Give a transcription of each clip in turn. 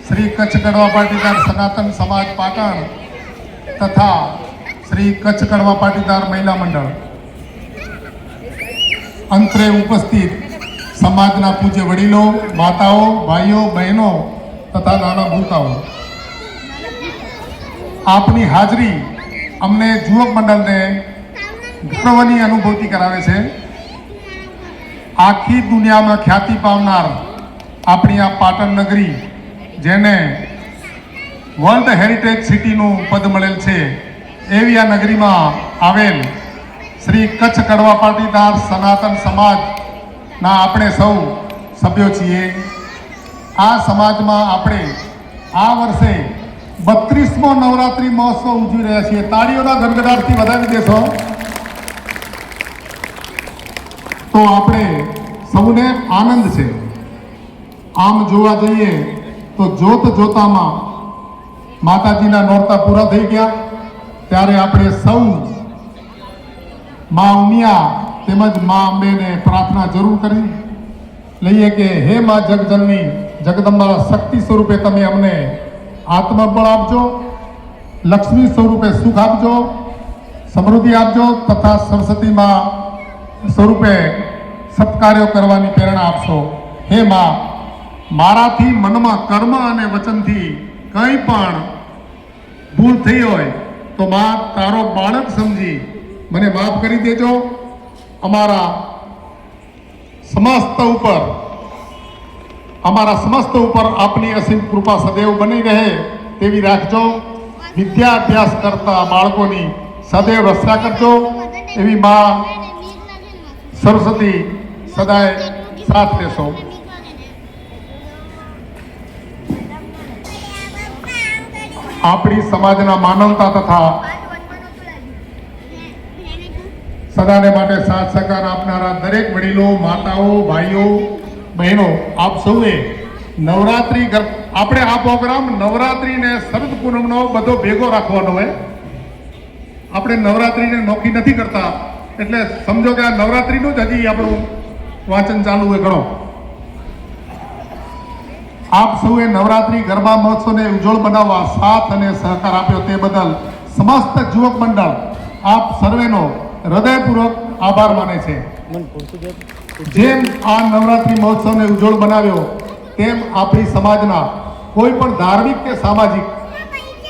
श्री कच्छ कड़वा पाटीदार सनातन समाज पाटण तथा श्री कच्छ कड़वा पाटीदार महिला मंडल अंतरे उपस्थित समाजना पूज्य वडीलों, माताओं, भाईओं, बहनों तथा नाना भूलकाओं, आपनी हाजरी अमने युवक मंडल ने गर्वनी अनुभूति करावे छे। आखी दुनिया में ख्याति पावनार अपनी आ पाटण नगरी जेने वर्ल्ड हेरिटेज सिटी नु पद मळेल छे एवी आ नगरी में आवेल श्री कच्छ कड़वा पाटीदार सनातन समाज ना आपणे सौ सभ्यो छीए। आ समाज में आपणे आ वर्षे 32मो नवरात्रि महोत्सव उजवी रह्या छीए। ताळीओना गड़गड़ाटथी વધાવી देशो तो आपणे सौने आनंद छे। आम जोवा जईए तो जोत जोतामां माताजीना नोरता पूरा थई गया त्यारे आपणे सौ मां उमिया तेमज मां अंबे ने प्रार्थना जरूर करी लईए के हे मां जगजननी जगदंबा शक्ति स्वरूपे तमे अमने आत्मबळ आपजो, लक्ष्मी स्वरूपे सुख आपजो, समृद्धि आपजो तथा सरस्वती मां स्वरूपे सत्कार्यो करवानी प्रेरणा आपशो। हे मां, माराथी मनमा कर्म अने वचनथी कंई पण भूल थई होय तो मां तारो बाळक समजी मने माफ करी देजो। अमारा समस्त ऊपर आपनी असीम कृपा सदैव बनी रहे तेवी राखजो। विद्याभ्यास करता बाळकोनी सदैव रक्षा करजो एवी मां सरस्वती सदाय साथ देशो। आपणी समाजना मानवता तथा सदाने माटे साथ सहकार आपनारा दरेक वडीलों, माताओं, भाईओ, बहनों आप सौए नवरात्रि आपणे आ प्रोग्राम नवरात्रि ने शरद पूनमनो बधो भेगो राखवानो है। आपणे नवरात्रि ने नोखी नहीं करता एटले समझो के आ नवरात्रिनु ज हजी आपणुं वाचन चालू है घणो। आप सौए नवरात्रि गरबा महोत्सव ने उज्जवल बनाववा साथ अने सहकार आप्यो ते बदल समस्त युवक मंडल आप सर्वेनो हृदयपूर्वक आभार माने छे। जेम आ नवरात्रि महोत्सव ने उज्जवल बनाव्यो तेम आपणी समाजना कोई पण धार्मिक के सामाजिक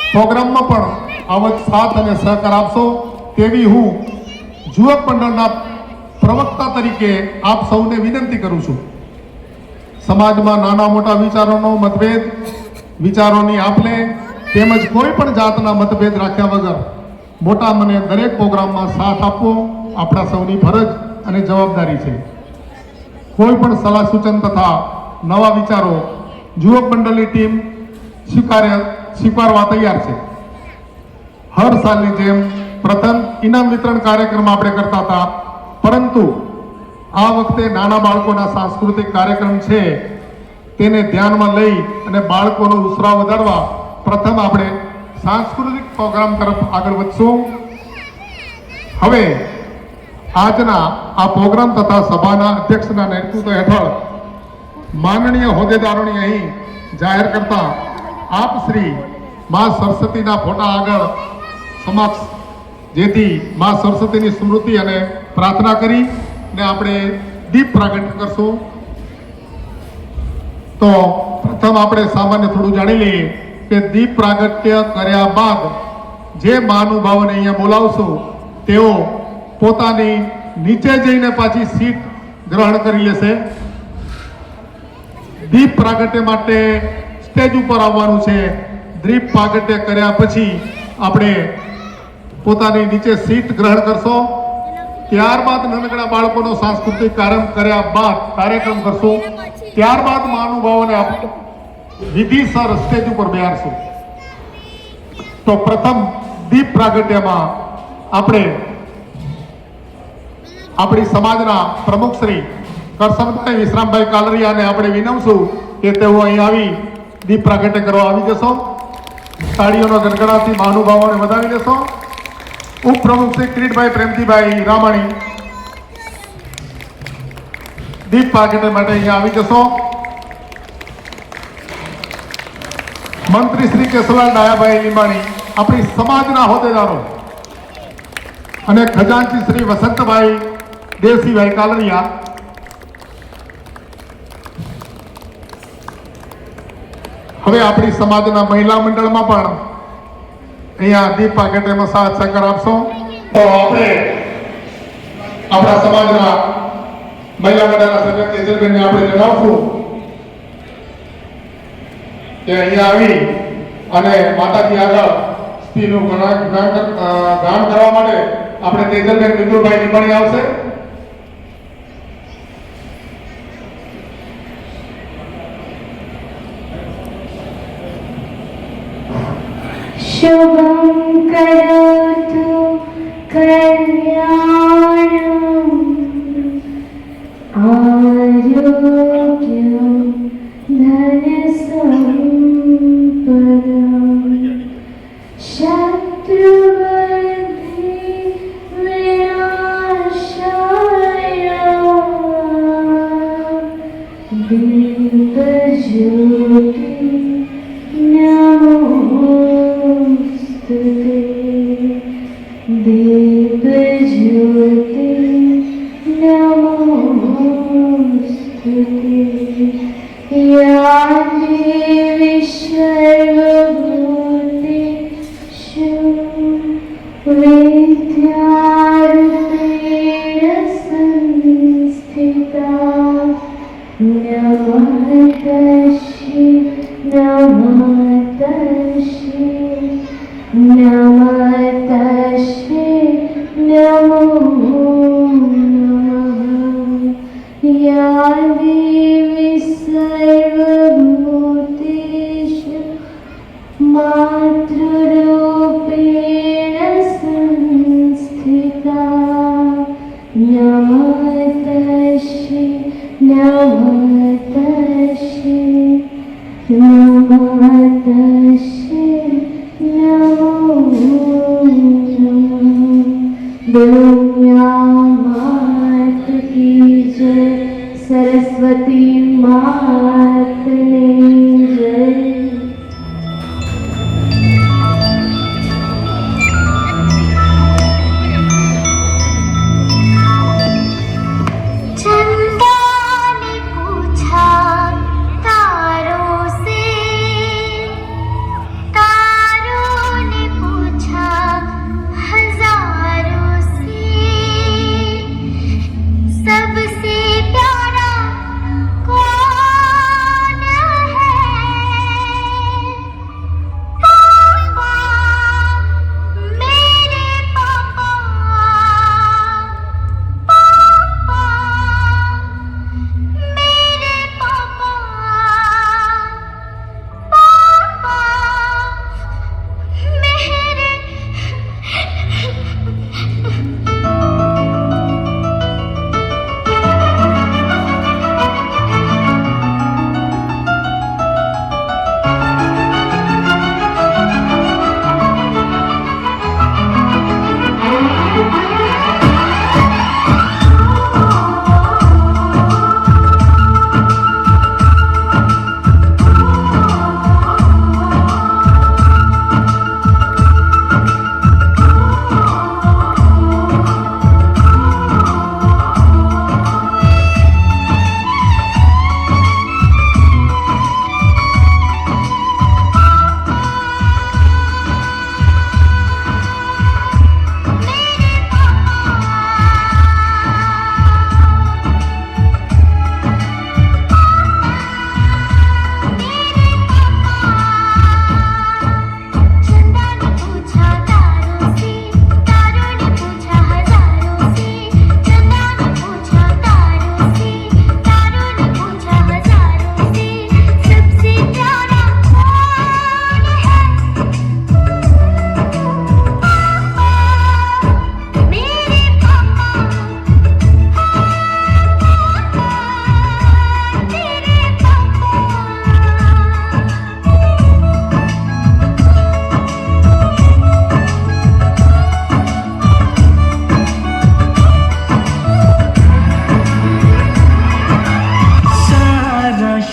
प्रोग्राम में पण आवत साथ अने सहकार आपशो तेवी हूँ युवक मंडलना प्रवक्ता तरीके आप सौने विनंती करूं छुं। समाज में नाना मोटा विचारों मतभेद विचारों आपले तेमज कोई पण जातना मतभेद राख्या वगर मोटा मने दरेक प्रोग्राम में साथ आपवो आपणा सौनी फरज अने जवाबदारी छे। कोई पण सलाह सूचन तथा नवा विचारों युवक मंडलनी टीम स्वीकारवा तैयार छे। हर सालनी जेम प्रथम इनाम वितरण कार्यक्रम आपणे करता था परंतु आ वखते नाना बाळकोना सांस्कृतिक कार्यक्रम छे तेने ध्यान में लई अने बाळकोनो उत्साह वधारवा प्रथम आपणे सांस्कृतिक प्रोग्राम तरफ आगळ वधशुं। हवे आजना आ प्रोग्राम तथा सभाना अध्यक्षना नेतृत्व हेठळ माननीय होद्देदारोनी અહીં जाहिर करता आप श्री मां सरस्वतीना फोटा आगळ समक्ष जेथी मां सरस्वतीनी स्मृति अने प्रार्थना करी ने आपणे दीप प्रागट्य करशुं। तो प्रथम आपणे सामान्य थोडું जाणी लईए के दीप प्रागट्य कर्या बाद जे महानुभावोने अहींया बोलावशो तेओ पोतानी नीचे जईने पाછી सीट ग्रहण करी लेशे। दीप प्रागट्य माटे स्टेज उपर आववानुं छे। दीप प्रागट्य कर्या पछी आपणे पोतानी नीचे सीट ग्रहण करशो। त्यारबाद नानकड़ा बाळकोनो सांस्कृतिक कार्यक्रम करशो। त्यारबाद महानुभावोने विधिसर स्टेज पर बेहारशो। तो प्रथम दीप प्रागट्य में आपणे अपनी समाजना प्रमुख श्री करसनभाई विश्रामभाई कालरिया ने आपणे विनवशुं के तेओ અહીં આવી दीप प्रागट्य करवा આવી जशो। ताळीओनो गड़गड़ाथी महानुभावोने વધાવી देशो। उपप्रमुख श्री किरीटभाई प्रेमजीभाई रामाणी દીપ પ્રાગટ્ય માટે અહીંયા આવી જશો. મંત્રી શ્રી કેશવલાલ ડાયાભાઈ લીંબાણી, આપણી સમાજના હોદ્દેદારો અને ખજાનચી શ્રી વસંતભાઈ દેવસિંહભાઈ કાલરિયા, હવે આપણી સમાજના મહિલા મંડળમાં પણ અહીંયા દીપ પ્રાગટ્યમાં સાથ સહકાર આપશો. તો આપણે આપણા સમાજના મહિલા મંડળના સભ્ય તેજલબેનને આપણે જણાવશું કે અહીંયા આવી અને માતાજી આગળ સ્ત્રીનું ગાન કરવા માટે આપણે તેજલબેન વિદુરભાઈ લીંબાણી આવશે. शुभं करोतु कल्याणं आरोग्यं धनसम्पदं शत्रुबुद्धि विनाशाय दीपज्योति नमोस्तुते दीपज्योति नमोस्तुते या देवी सर्वभूतेषु विद्यारूपेण संस्थिता नमः तस्यै नमः तस्यै नमः तस्यै नमो नमः या देवी सर्व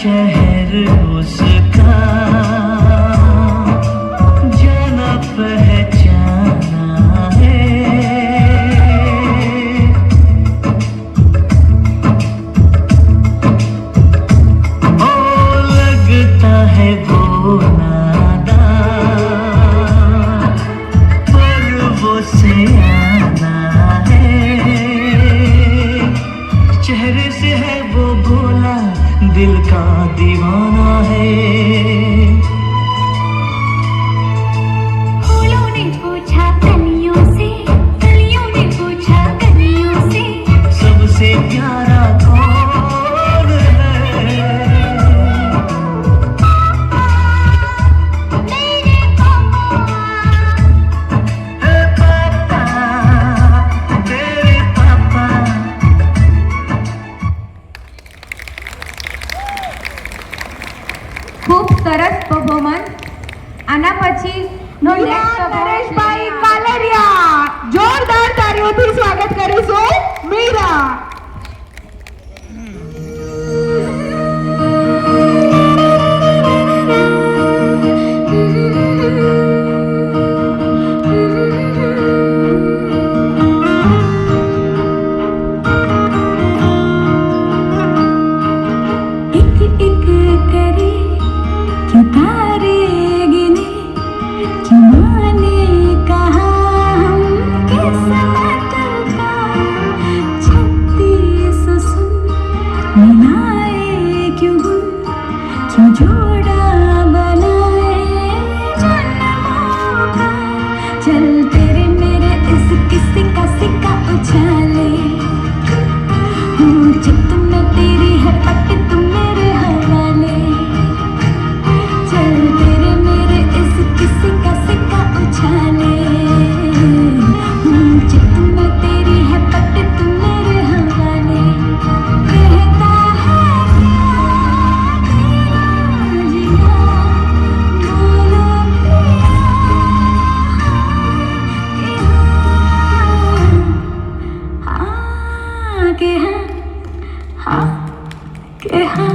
शहर उसका जाना पहचाना है। ओ लगता है वो नादान पर वो सियाना है। चेहरे से है वो भोला दिल का दीवाना है। फूलों ने पूछा कलियों से, कलियों ने पूछा कलियों से, सबसे प्यारा कौन है? मेरे पापा, है पापा, तेरे पापा। ખૂબ સરસ પરફોર્મન્સ. આના પછી નો નેક્સ્ટ નરેશભાઈ કાલરિયા, જોરદાર તાળીઓથી સ્વાગત કરીશું મીરા. एक एक करे क्यों तारे गिने, क्यों माने कहा हम किस्मत का, 36 सुन मिलाए क्यों गुन, क्यों जोड़ा बनाए जन्मों का। चल तेरे मेरे इस किस्से का सिक्का उछाले, हूँ चित में तेरी है पट तुम मेरे हवाले। चल तेरे मेरे इस किस्से का सिक्का उछाले, हूँ चित में तेरी है पट तुम मेरे हवाले। कहता है क्या तेरा जिया, बोलो पिया कि हाँ कि हाँ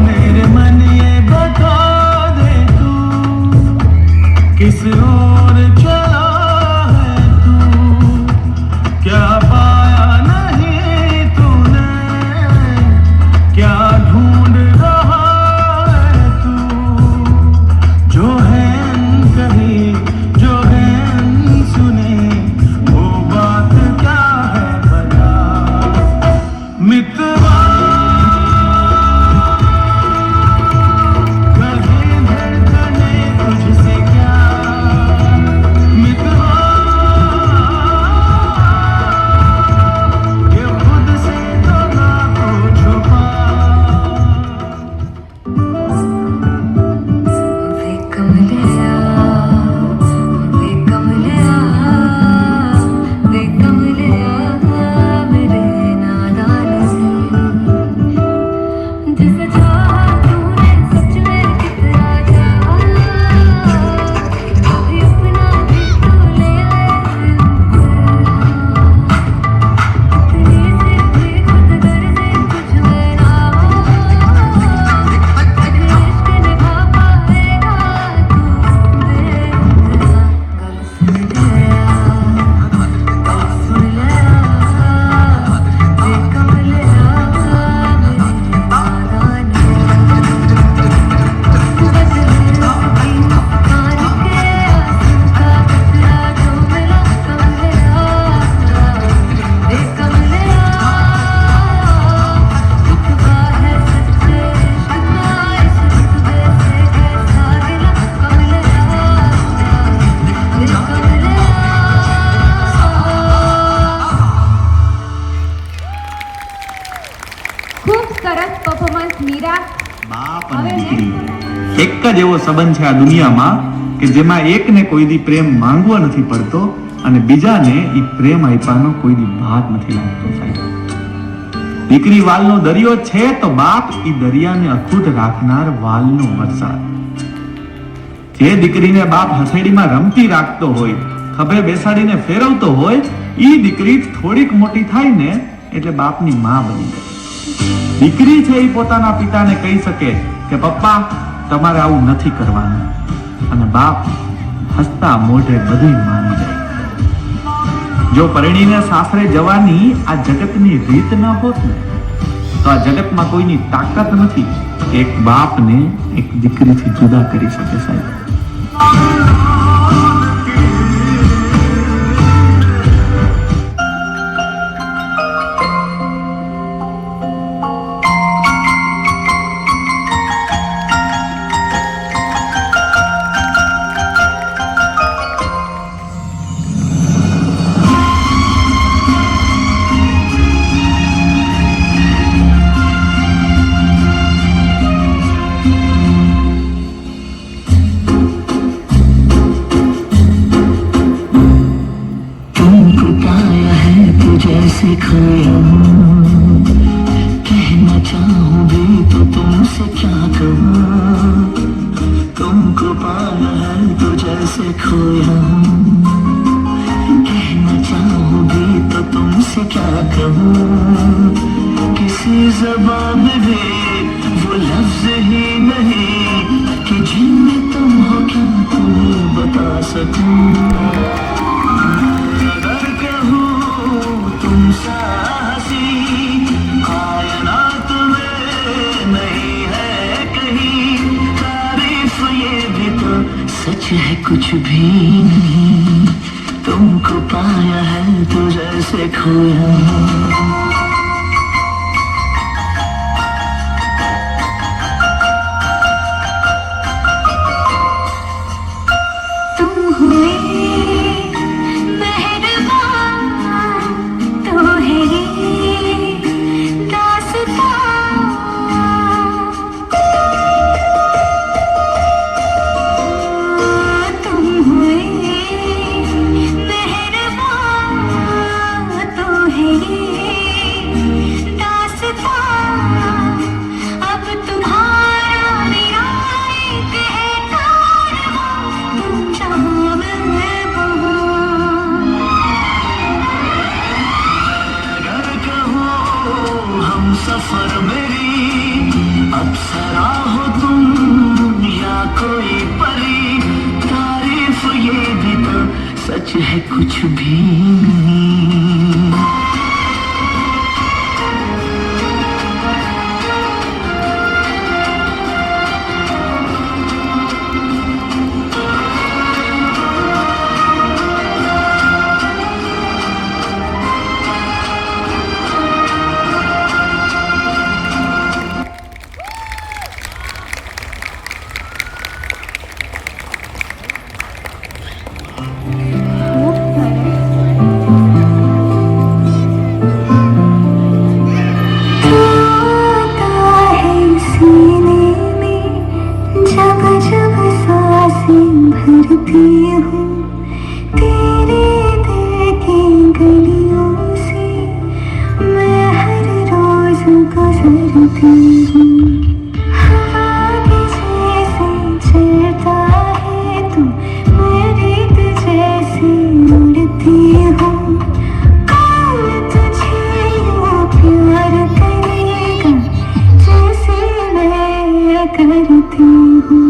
मेरे मन ये बता दे तू किस ओर चला है तू, क्या पाया नहीं तूने, क्या ढूंढ रहा है तू। जो है कही जो है सुने, वो बात क्या है बता मितवा। कहीं धड़कने तुझसे क्या मितवा, ये खुद से तो ना को छुपा। वे कमलिया, वे कमलिया, वे कमलिया मेरे नादान से। जिसे चाहा तूने सच में कितना चाहा, कभी अपना भी तू ले ले इतनी सी भी खुद गर्ज़े कुछ में ना हो, इश्क निभा पाएगा तू बेवफा। गल सुन लिया, गल सुन लिया, वे कमलिया मेरी नादानी। बदले की कान के आंसू का कतरा जो मिला कमलिया, वे कमलिया। रुतबा है सच्चे इश्क का, इस रुतबे से कैसा गिला कमलिया, वे कमलिया। ખૂબ સરસ પરફોર્મન્સ મીરા. બાપ હવે અને next દીકરી એક જ એવો સંબંધ છે આ દુનિયામાં કે જેમાં એકને કોઈ દી પ્રેમ માંગવો નથી પડતો અને બીજાને ઈ પ્રેમ આપ્યાનો કોઈની ભાગ નથી લાગતો સાહેબ. દીકરી વાલનો દરિયો છે તો બાપ ઈ દરિયાને અખૂટ રાખનાર વાલનો વરસાદ. જે દીકરીને બાપ હથેળીમાં રમતી રાખતો હોય, ખભે બેસાડીને ફેરવતો હોય, ઈ દીકરી થોડીક મોટી થાય ને એટલે બાપની માં બની જાય. દીકરી છે એ પોતાના પિતાને કહી શકે કે પપ્પા તમારે આવું નથી કરવાનું, અને બાપ હસતા મોઢે બધું માની જાય. જો પરણીને સાસરે જવાની આ જગતની રીત ન હોત ને તો આ જગતમાં કોઈની તાકાત નથી કે એક બાપને એક દીકરીથી જુદા કરી શકે સાહેબ. जैसे खोया हूँ, कहना चाहूँ भी तो तुमसे क्या कहूँ. तुमको पाया है तो जैसे खोया हूँ, कहना चाहूँ भी तो तुमसे क्या कहूँ. किसी ज़बान में भी वो लफ्ज़ ही नहीं कि जिनमें तुम हो क्या तुम्हें बता सकूँ. अगर कहूँ तुम साहसी कायनात में नहीं है कहीं. तारीफ ये भी तो सच है कुछ भी नहीं. तुमको पाया है तो जैसे खोया हूँ. सफर मेरी अप्सरा हो तुम या कोई परी. तारीफ ये भी तो सच है कुछ भी नहीं. भरती हूँ तेरे दिल की गलियों से, मैं हर रोज गुजरती हूँ. हवा के जैसे चलता है तू, मैं रेत जैसे उड़ती हूँ. कौन तुझे यूँ प्यार करेगा जैसे मैं करती हूँ.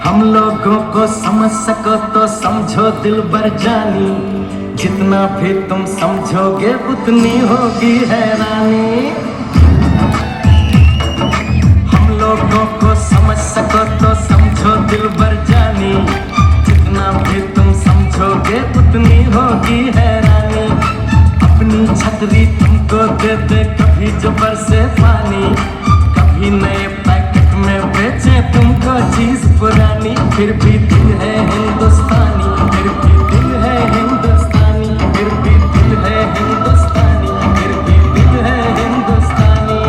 हम लोगों को समझ सको तो समझो दिल भर जानी, जितना भी तुम समझोगे उतनी होगी हैरानी। हम लोगों को समझ सको तो समझो दिल भर जानी, जितना भी तुम समझोगे उतनी होगी हैरानी। अपनी छतरी तुमको दे दे कभी जो बरसे पानी, कभी नए पैकेट में बेचे तुमको चीज पुरानी। फिर भी दिल है हिंदुस्तानी, फिर भी दिल है हिंदुस्तानी, फिर भी दिल है हिंदुस्तानी, फिर भी दिल है हिंदुस्तानी।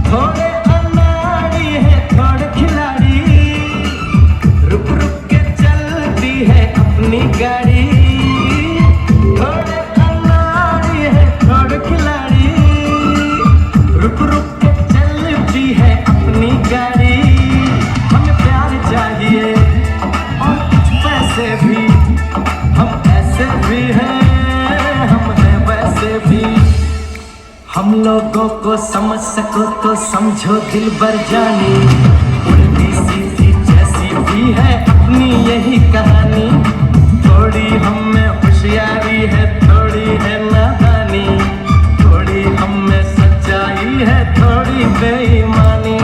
थोड़े अनाड़ी है थोड़े खिलाड़ी, रुक रुक के चलती है अपनी गाड़ी। थोड़े अनाड़ी है थोड़े खिलाड़ी, रुक रुक के चलती है अपनी गाड़ी। हमें प्यार चाहिए और कुछ पैसे भी, हम ऐसे भी हैं, हम हैं वैसे भी। हम लोगों को समझ सको तो समझो दिल भर जानी, उल्टी सीधी जैसी भी है अपनी यही कहानी। थोड़ी हम में होशियारी है थोड़ी है नादानी, थोड़ी हम में सच्चाई है थोड़ी बेईमानी।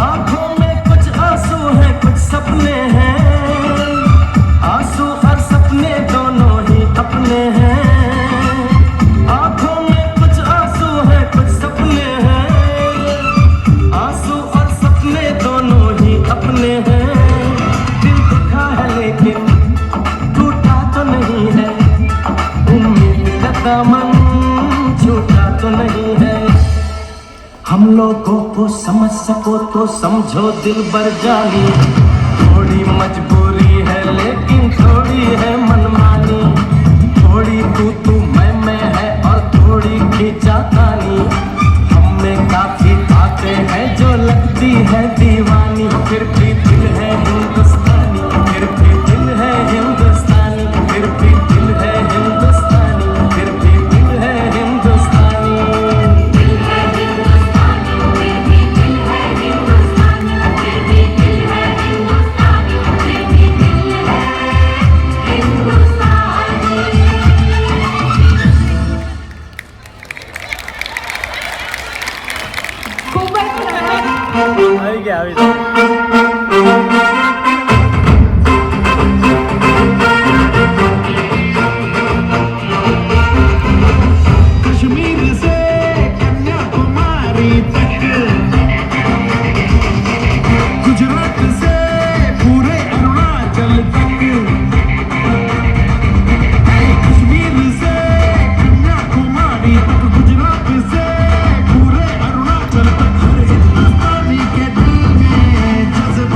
आंखों में कुछ आंसू हैं कुछ सपने हैं, आंसू और सपने दोनों ही अपने हैं। आंखों में कुछ आंसू हैं कुछ सपने हैं, आंसू और सपने दोनों ही अपने हैं। दिल दुखा है लेकिन टूटा तो नहीं है, उम्मीद का दामन छूटा तो नहीं है। हम लोगों को समझ सको तो समझो दिल भर जानी, थोड़ी मजबूरी है लेकिन थोड़ी है मनमानी। थोड़ी तू मैं है और थोड़ी खींचातानी, हम में काफी बातें हैं जो लगती है दीवानी। फिर भी दिल है हिंदुस्तानी, फिर भी दिल है हिंदुस्तानी, फिर भी दिल है हिंदुस्तानी, फिर भी दिल है हिंदुस्तानी। ખૂબ જ સરસ. આવી ગયા कश्मीर से कन्याकुमारी तक, गुजरात से पूरे अरुणाचल तक, कश्मीर से कन्याकुमारी तक, गुजरात से पूरे अरुणाचल तक, हर हिंदुस्तानी के दिल में जज्बा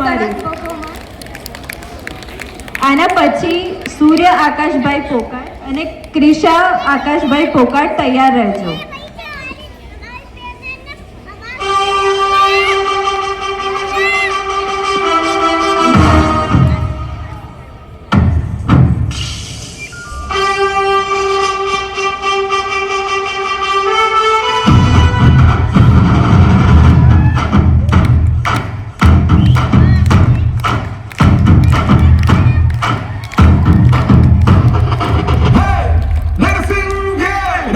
તમારી. આના પછી સૂર્ય આકાશભાઈ પોકાર અને ક્રિશા આકાશભાઈ પોકાર તૈયાર રહેજો. Let us sing, yeah.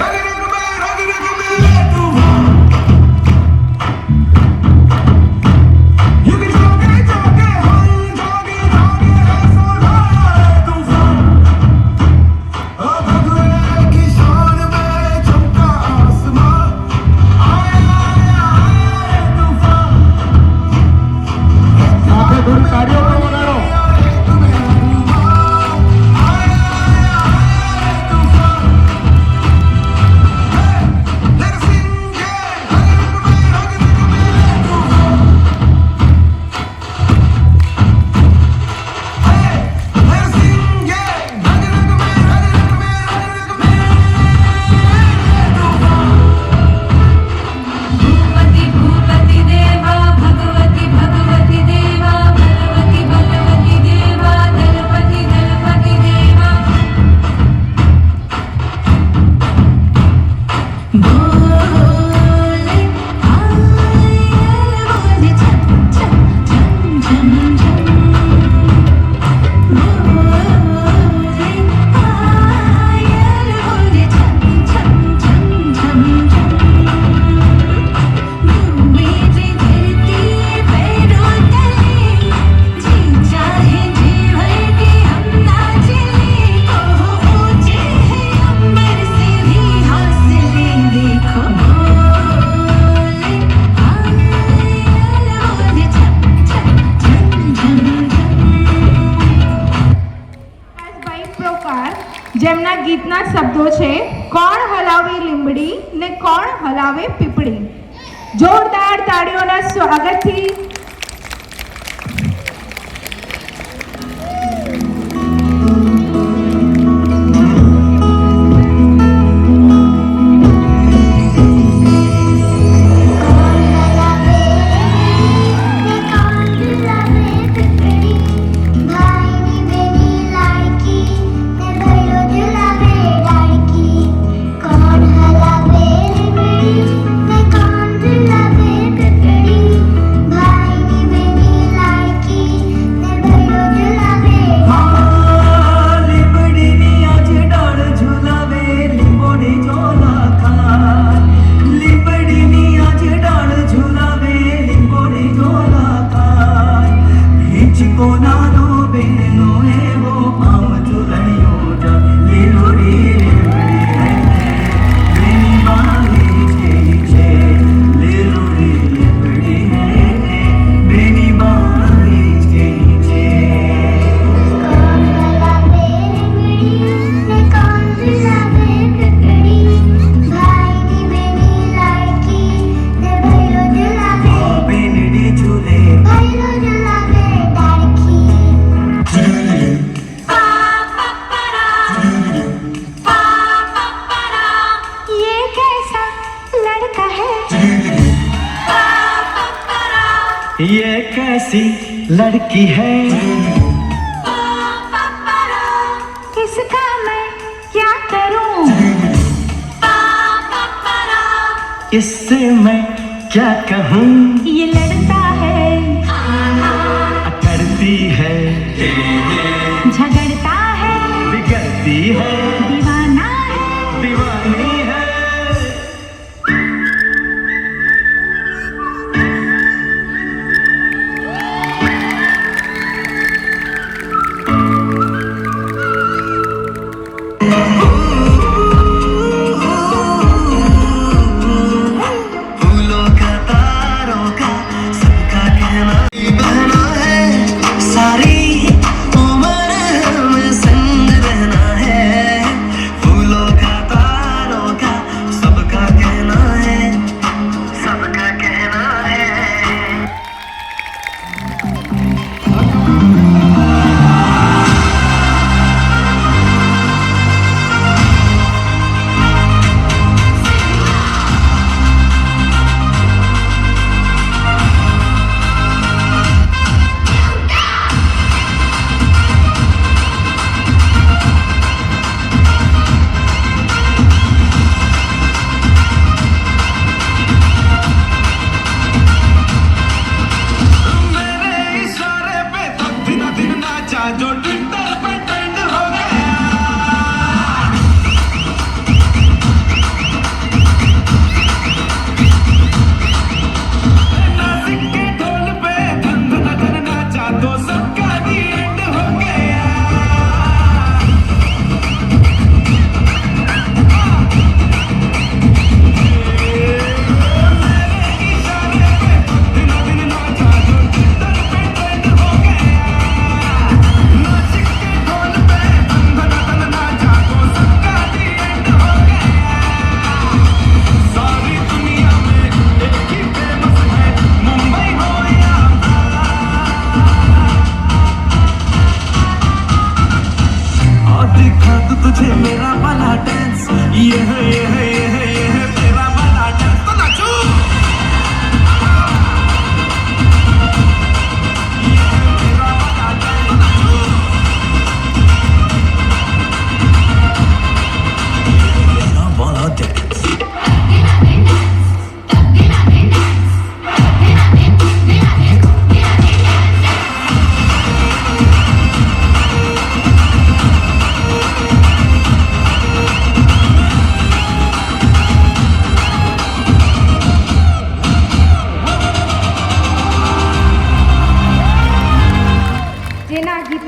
જેમના ગીતના શબ્દો છે કોણ હલાવે લીંબડી ને કોણ હલાવે પીપળી. જોરદાર તાળીઓના સ્વાગતથી ये कैसी लड़की है, इसका मैं क्या करूं. इससे मैं क्या कहूँ. ये लड़ता है, करती है, झगड़ता है, बिगड़ती है, दीवाना है. दीवानी है. फूलों का तारों का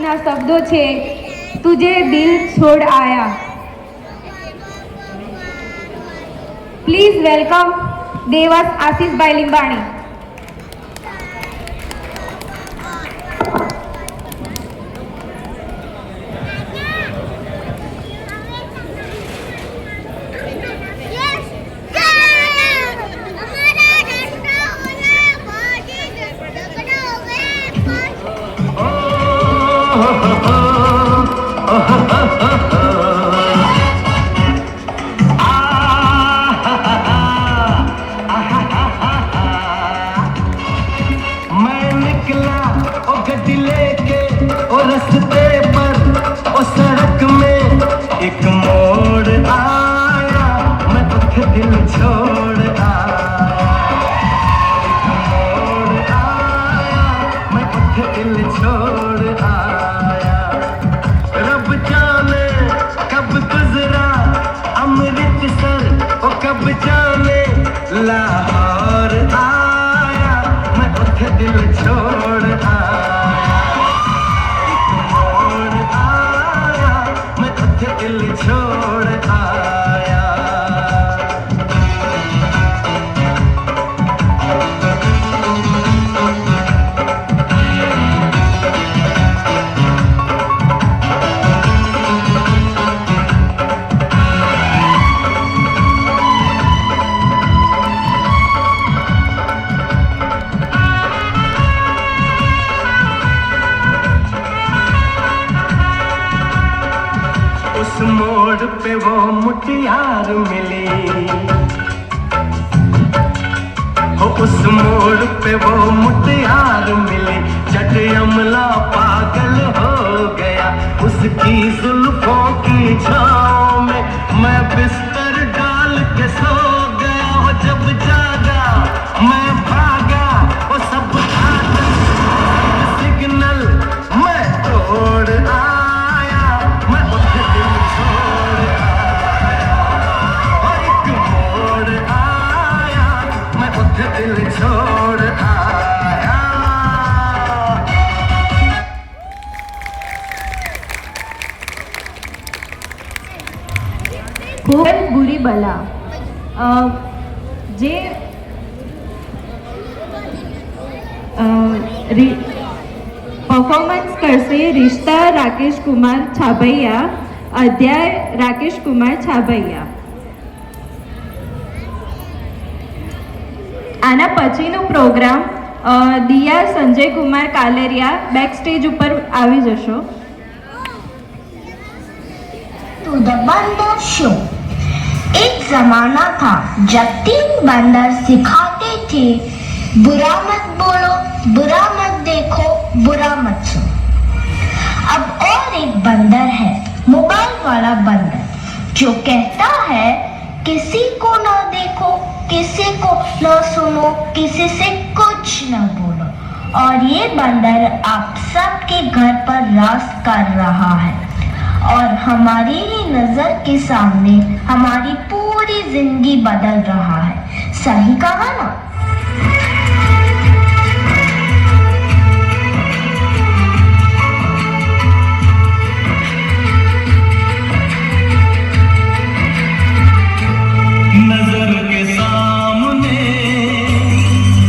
ગીતના શબ્દો છે તુજે દિલ છોડ આયા. Please welcome Dewas Ashishbhai Limbani. मैं निकला ओ गड्डी लेके ओ रस्ते पर ओ सड़क में एक मोड़ आया, मैं उठ दिल छोड़ आया. एक मोड़ आया, मैं उठ दिल छोड़ आया. रब जाने कब गुजरा अमृतसर ओ कब जाने लाहौर आया, मैं उठ दिल छोड़ आया. एक मोड़ आया, मैं उठ दिल छोड़ आया. उस मोड़ पे वो मुटियार मिली हो, उस मोड़ पे वो मुटियार मिली. जट अमला पागल हो गया उसकी जुल्फों की छाँव में, मैं बिस्तर डाल के सो गया. हो जब जागा मैं भागा वो सब सिग्नल मैं तोड़ आया, मैं उठ दिल छोड़ आया. और एक मोड़ आया, मैं उठ दिल छोड़ आया. ખૂબ બુરી બલા જે પરફોર્મન્સ કરશે રિશ્તા રાકેશ કુમાર છાબૈયા, અધ્યાય રાકેશ કુમાર છાબૈયા. આના પછીનો પ્રોગ્રામ દિયા સંજય કુમાર કાલેરિયા બેક સ્ટેજ ઉપર આવી જશો. To the बंदर शो. एक जमाना था जब 3 बंदर सिखाते थे बुरा मत बोलो, बुरा मत देखो, बुरा मत सुनो. अब और एक बंदर है, मोबाइल वाला बंदर, जो कहता है किसी को ना देखो, किसी को ना सुनो, किसी से कुछ ना बोलो. और ये बंदर आप सबके घर पर राज कर रहा है और हमारी ही नजर के सामने हमारी पूरी जिंदगी बदल रहा है. सही कहा ना? नजर के सामने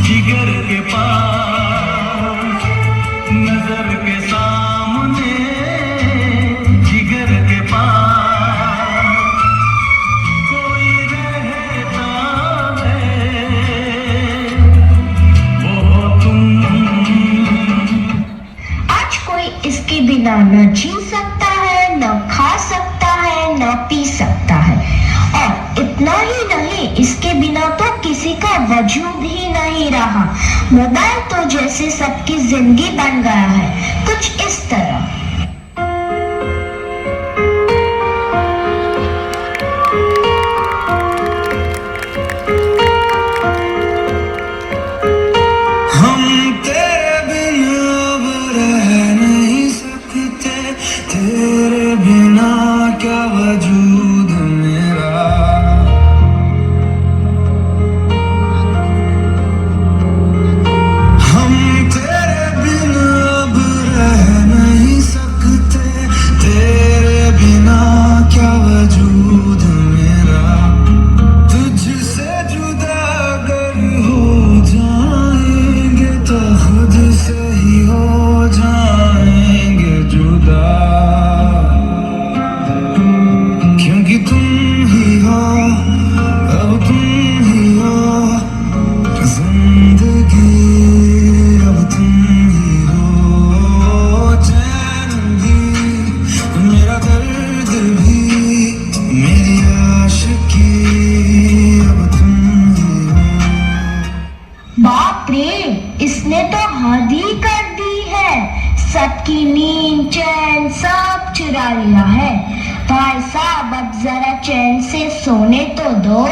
जिगर के पास, नजर के सामने जिगर के पास कोई रहता है वो तुम. आज कोई इसके बिना न जी सकता है, न खा सकता है, न पी सकता है. और इतना ही नहीं, इसके बिना तो किसी का वजूद ही नहीं रहा. मोबाइल तो जैसे सबकी जिंदगी बन गया है, कुछ इस तरह. हम तेरे बिन अब रह नहीं सकते, तेरे बिना क्या वजूद मेरा. हम तेरे बिन अब बंदी कर दी है, सबकी नींद चैन सब चुरा लिया है। भाई साहब अब जरा चैन से सोने तो दो।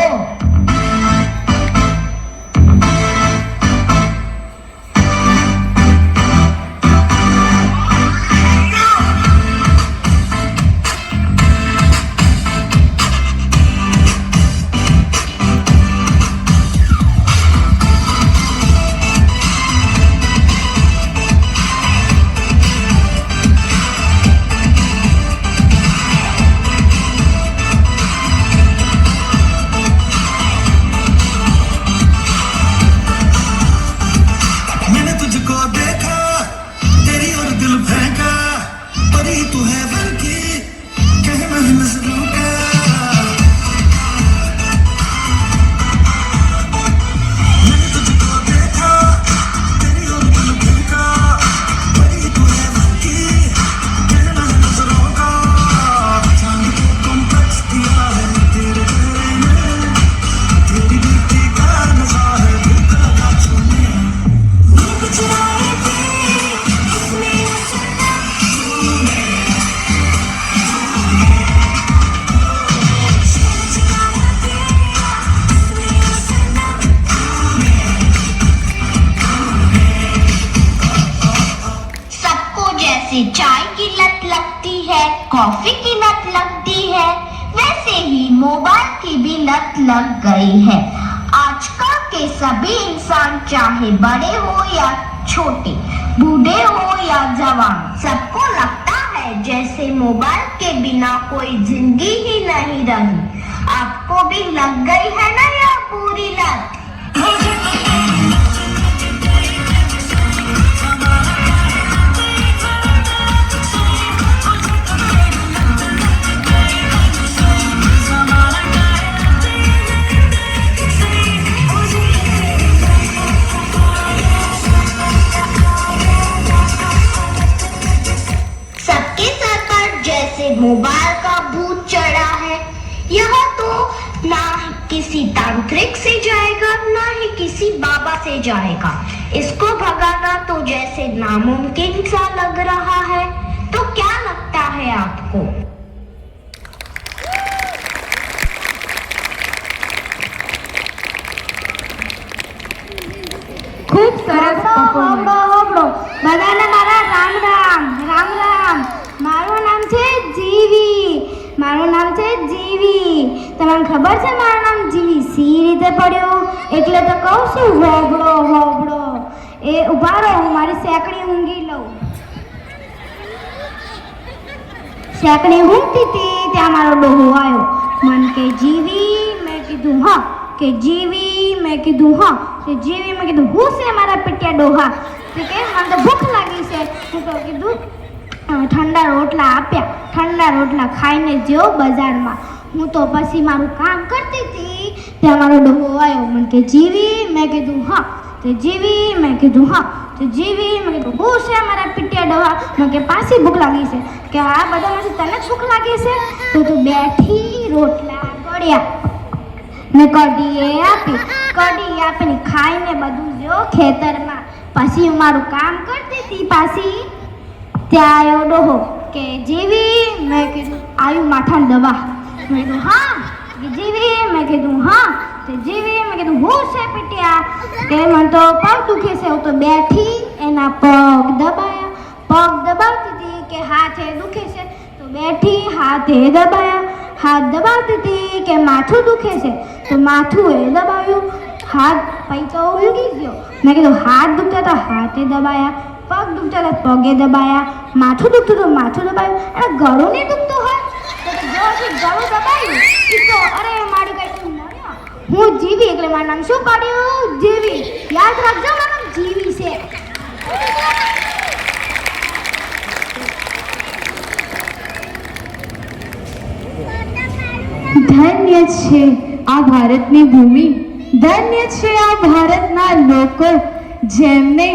मैंने तुझको देखा, तेरी और दिल फेंका, परी तू है बन की, कहना है नजरों का। मैंने तुझको देखा, तेरी और दिल फेंका, परी तू है बन की, कहना है नजरों का। चांद को कॉम्प्लेक्स दिया है तेरे चेहरे में, तेरी ब्यूटी का नशा है भूख लगा छूने। सबको जैसे चाय की लत लगती है, कॉफी की लत लगती है, वैसे ही मोबाइल की भी लत लग गई है। आजकल के सभी इंसान चाहे बड़े हो या छोटे, बूढ़े हो या जवान, सबको लगता है जैसे मोबाइल के बिना कोई जिंदगी ही नहीं रही। आपको भी लग गई है ना यह पूरी लत? सबके सर पर जैसे मोबाइल का भूत चढ़ा है। यह तो ना किसी तांत्रिक से जाएगा, ना ही किसी बाबा से जाएगा। इसको भगाना तो जैसे नामुमकिन सा लग रहा है। तो क्या लगता है आपको? ખૂબ સરસ performance. બધાને મારા રામ રામ રામ રામ. મારું નામ છે જીવી. તમને ખબર છે મારું નામ જીવી સી રીતે પડ્યું? એટલે તો કહું છું હોબળો. એ ઉભા રહો, હું મારી સેકડી ઊંઘી લઉં. સેકડી ઊંઘતી હતી ત્યાં મારો ડોહો આવ્યો. મન કે જીવી, મેં કીધું હા. કે જીવી, મેં કીધું હા. કે જીવી, મેં કીધું હું છે મારા પેટિયા ડોહા? કે મને તો ભૂખ લાગી છે. હું તો કીધું ઠંડા રોટલા આપ્યા. ઠંડા રોટલા ખાઈને જેવો બજારમાં. હું તો પછી મારું કામ કરતી હતી ત્યાં મારો ડોહો આવ્યો. મને કે જીવી, મેં કીધું હા. તે જીવી, મેં કીધું હા. તે જીવી, મેં કીધું હું છે મારા પેટિયા ડોહા? મને કે પાછી ભૂખ લાગી છે. કે આ બધામાંથી તને જ ભૂખ લાગી છે? તો તું બેઠી રોટલા ગળ્યા ને કઢીએ આપીને ખાઈને બધું જો ખેતરમાં. પછી હું મારું કામ કરતી હતી. પાછી ત્યાં આવ્યો ડોહો. કે જીવી, મેં કીધું આવ્યું માથાની દવા? મેં કીધું હા. કે જીવી, મેં કીધું હા. તે જીવી, મેં કીધું હું છે પીટ્યા? કે મને તો પગ દુખે છે. હું તો બેઠી એના પગ દબાયા. પગ દબાવતી હતી કે હાથે દુખે છે. તો બેઠી હાથે દબાયા. હાથ દબાવતી હતી કે માથું દુખે છે. તો માથું એ દબાવ્યું. હાથ પછી તો ઊંઘી ગયો. મેં કીધું હાથ દુખતા હતા હાથે દબાયા. પગ દુખતા હતા પગે દબાયા. માથું દુખતું હતું માથું દબાયું. અને ગળું નહીં દુખતું હોય તો જોરથી ગળું દબાયું. એ તો અરે મારું કઈ મળ્યો. હું જીવી એટલે મારું નામ શું પાડ્યું? જીવી. યાદ રાખજો મારું નામ જીવી છે. ધન્ય છે આ ભારતની ભૂમિ, ધન્ય છે આ ભારતના લોકો જેમને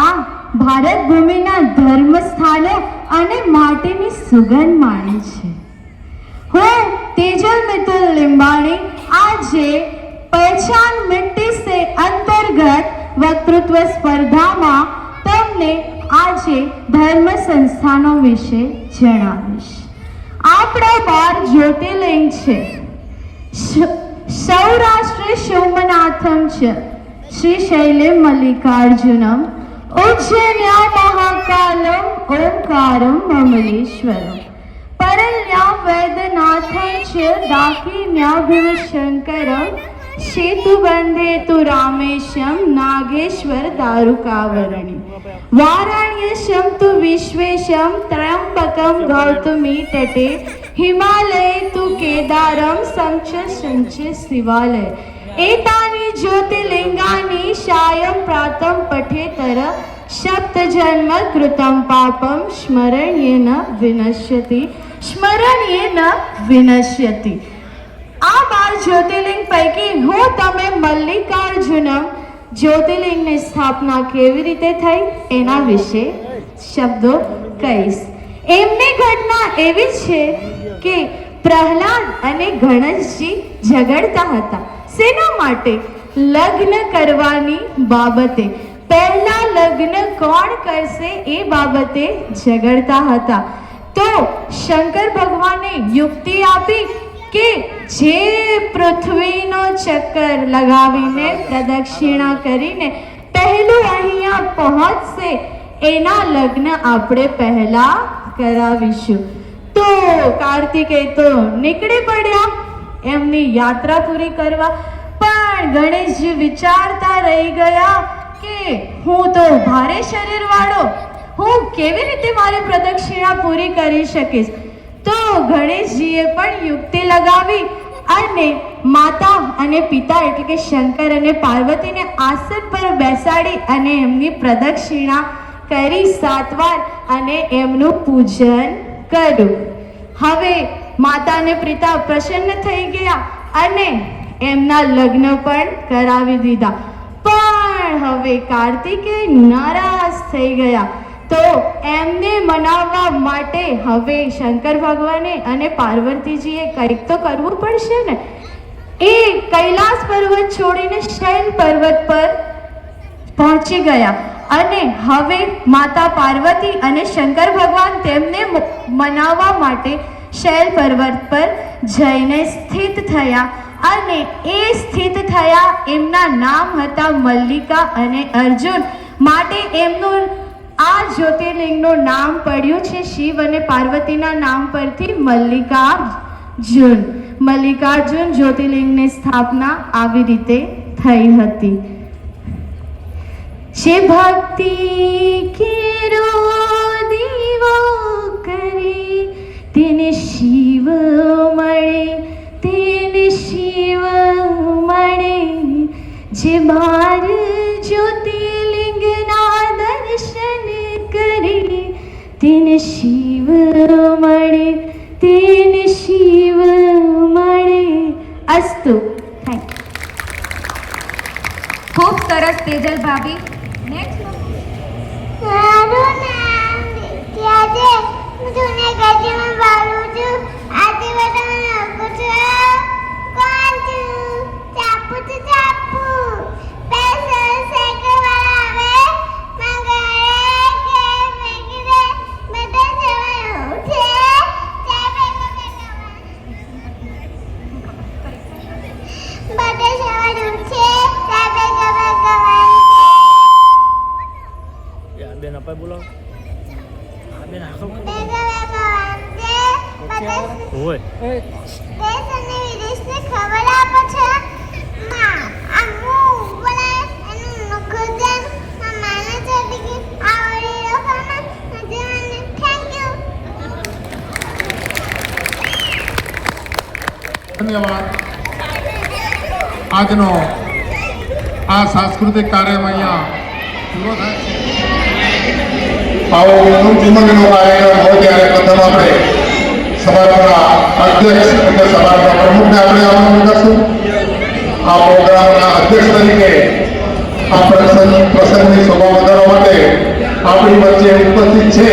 આ ભારત ભૂમિના ધર્મ સ્થાનો અને માટીની સુગંધ માણી છે. હું તેજલ મિતુલ लिंबाणी આજે પહેચાન મિટ્ટી સે અંતર્ગત વક્તૃત્વ સ્પર્ધામાં તમને તમને આજે ધર્મ સંસ્થાનો વિશે જણાવીશ. આપણા 12 જ્યોતિર્લિંગ છે. સૌરાષ્ટ્રે સોમનાથમ છે, શ્રીશૈલે મલ્લિકાર્જુનમ, ઉજ્જૈન્યા મહાકાલમ ઓંકારમ મમલેશ્વરમ, પરલ્યા વૈદ્યનાથમ છે, દાકિન્યા ભીમશંકરમ, સેતુબંધે તુ રામેશમ, નાગેશ્વર દારુકાવરણી, વારાણ્યસમ તુ વિશ્વેશમ, ત્રયંબકમ ગૌતમી તટે, હિમાલયે તુ કેદારમ, સંચ શિવાલય. एतानि ज्योतिर्लिंगानि सायं प्रातः पठेतर सप्तजन्म कृतं पापं स्मरणेन विनश्यति, स्मरणेन विनश्यति. આ 12 જ્યોતિર્લિંગ પૈકી હું તમે મલ્લિકાર્જુન જ્યોતિર્લિંગની સ્થાપના કેવી રીતે થઈ એના વિશે શબ્દો કહીશ. એમની ઘટના એવી છે કે પ્રહલાદ અને ગણેશજી ઝઘડતા હતા. શેના માટે? લગ્ન કરવાની બાબતે. પહેલા લગ્ન કોણ કરશે એ બાબતે ઝઘડતા હતા. તો શંકર ભગવાને યુક્તિ આપી કે જે પૃથ્વીનો ચક્કર લગાવીને પ્રદક્ષિણા કરીને પહેલું અહીંયા પહોંચશે એના લગ્ન આપણે પહેલા કરાવીશું. તો કાર્તિકેય તો નીકળી પડ્યા એમની યાત્રા પૂરી કરવા. પણ ગણેશજી વિચારતા રહી ગયા કે હું તો ભારે શરીર વાળો, હું કેવી રીતે મારી પ્રદક્ષિણા પૂરી કરી શકીશ? તો ગણેશજીએ પણ યુક્તિ લગાવી અને માતા અને પિતા એટલે કે શંકર અને પાર્વતીને આસન પર બેસાડી અને એમની પ્રદક્ષિણા કરી 7 વાર અને એમનું પૂજન કર્યું. હવે માતા અને પિતા પ્રસન્ન થઈ ગયા અને એમના લગ્ન પણ કરાવી દીધા. પણ હવે કાર્તિકેય નારાજ થઈ ગયા. તો એમને મનાવવા માટે હવે શંકર ભગવાને અને પાર્વતીજીએ કંઈક તો કરવું પડશે ને. એ કૈલાસ પર્વત છોડીને શૈલ પર્વત પર પહોંચી ગયા અને હવે માતા પાર્વતી અને શંકર ભગવાન તેમને મનાવવા માટે શૈલ પર્વત પર જઈને સ્થિત થયા. અને એ સ્થિત થયા, એમના નામ હતા મલ્લિકા અને અર્જુન. માટે એમનું આ જ્યોતિર્લિંગનું નામ પડ્યું છે શિવ અને પાર્વતીના નામ પરથી મલ્લિકાર્જુન. મલ્લિકાર્જુન જ્યોતિર્લિંગની સ્થાપના આવી રીતે થઈ હતી. જે ભક્તિ કેરો દીવો કરે તેને શિવ મળે, તેને શિવ મળે. જે 12 જ્યોતિર્લિંગના દર્શન કરે તેને શિવ મળે, તેને શિવ મળે. અસ્તુ. Thank you. ખૂબ સરસ તેજલ ભાભી. નેક્સ્ટ મારું નામ વિદ્યા છે. હું જૂનાગઢમાં ભણું છું. આજે બધાને ઓળખું છું. કોણ છું? ચાપુ છું, ચાપુ. પેન્સિલ સાયકલ વાળા આવે મંગાડે કે ફેંકી દે. બધા જવાનું છે. ચા ભેગો ભેગો બધા જવાનું છે. ચા ભેગો ભેગો બેન અપાય બોલો. હા બેન આખો હોય દેશ અને વિદેશની ખબર આપો છો. માં આ હું બોલે એનું નખોજન માં માને છે કે આવડી રખાના મજાને. Thank you. ધન્યવાદ. આજનો આ સાંસ્કૃતિક કાર્યક્રમ અહીંયા પૂરો થાય છે. આવો ચુંબકનો કાર્યક્રમ હોય ત્યારે પ્રથમ આપણે સમાજના અધ્યક્ષ એટલે સમાજના પ્રમુખને આપણે આમંત્રણ કરશું. આ પ્રોગ્રામના અધ્યક્ષ તરીકે આ પ્રસંગની શોભા વધારવા માટે આપણી વચ્ચે ઉપસ્થિત છે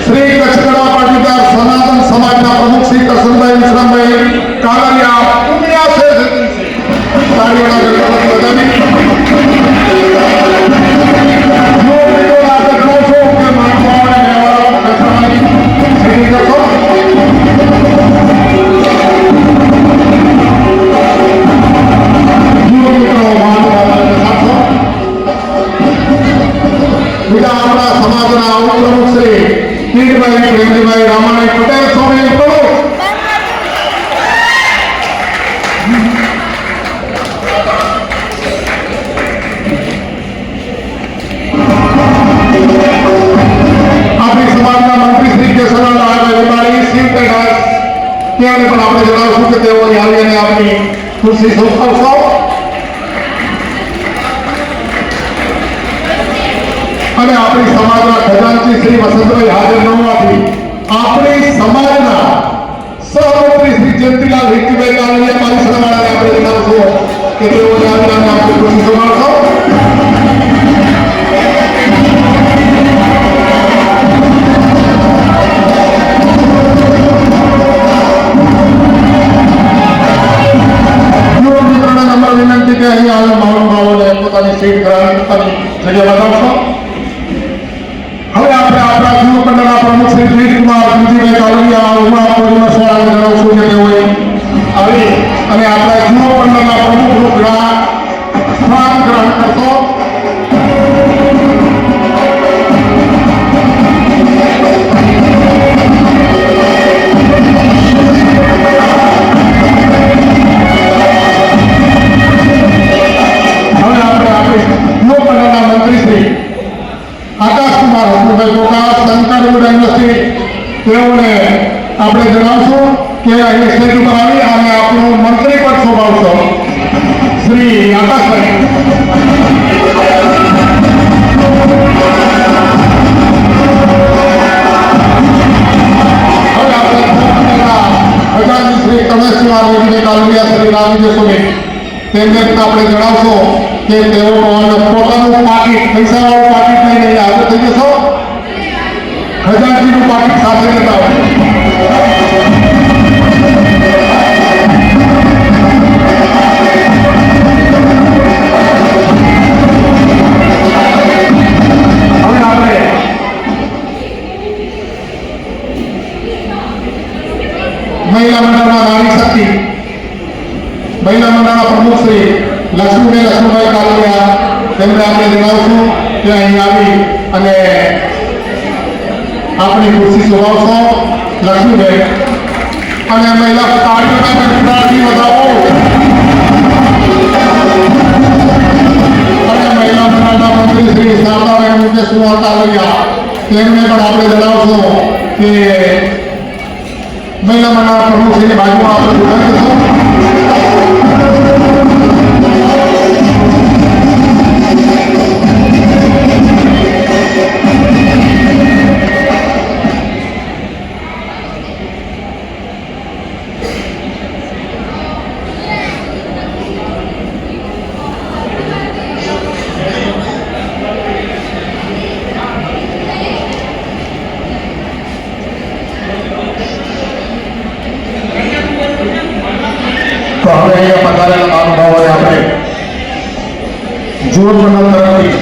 શ્રી કચ્છગઢા પાટીદાર સનાતન સમાજના પ્રમુખ શ્રી કરશનભાઈ વિશ્રામભાઈ કાલરિયા ઉમિયા છે. તાળીઓના ગણગણાટ બધાની આપણા સમાજના ઉપપ્રમુખ શ્રી પીરભાઈ પ્રેમજીભાઈ રામાભાઈ પટેલ સ્વામી પ્રમુખ આપણી સમાજના મંત્રી શ્રી કેશવલાલ આભાઈ શિવ તેડાસ તેમને પણ આપણે જણાવશું કે તેઓ આવીને આપણી ખુરશી સોંપવશો. અને આપણી સમાજના ખજાનચી શ્રી વસંતભાઈ હાજર ન હોવાથી આપણી સમાજના સહમંત્રી શ્રી જયંતિલાલ વિક્કીભાઈ કાલડિયા પાલિસણાવાળાને આપણે જણાવશું કે તેઓ આવીને આપણી ખુરશી સંભાળશો. વિનંતી કે અહીં આવે મહાનુભાવોને પોતાની સીટ કરાવી પોતાની જગ્યા બતાવશો. હવે આપણે આપણા યુવક મંડળના પ્રમુખ શ્રી દિલીપકુમાર સંજીભાઈ કાલડિયા ઉમા પૂર્ણિમા શાળાને જણાવશું કે તેઓએ આવી અને આપણા યુવક મંડળના પ્રમુખનું સ્થાન ગ્રહણ કરશો. આકાશકુમાર હસમુભાઈ કોકા શંકર યુનિવર્સિટી તેઓને આપણે જણાવશું કે અહીં સ્ટેજ ઉપર આવી અને આપણું મંત્રી પદ શોભાવશો શ્રી આકાશભાઈ. હવે આપણે ખજાનચી શ્રી કમેશભાઈ કાલડિયા શ્રી રામજી સ્વામી તેમને પણ આપણે જણાવશો કે તેઓ પોતાનું પાકીટ પૈસાવાળું પાકીટ લઈને હાજર થઈ જશો. ખજાનચીનું પાકીટ સાથે લેતા હોય. હવે આપણે મહિલા મંડળના નારી શક્તિ મહિલા મંડળના પ્રમુખ શ્રી લક્ષ્મીભાઈ કાલડિયા તેમને આપણે જણાવશું કે અહીં આવી અને આપણી ખુરશી શોભાવશો. લક્ષ્મીભાઈ અને મહિલા કાર્યકર્તાથી વધાવો અને મહિલા મંડળના મંત્રી શ્રી શારદાબેન મુકેશકુમાર કાલડિયા તેમને પણ આપણે જણાવશું કે મહિલા મંડળના પ્રમુખ શ્રીની બાજુમાં આપણે જોડાઈ જશું. તો હવે અહીંયા પધારેલા મહાનુભાવોને આપણે જોર મંડળ તરફથી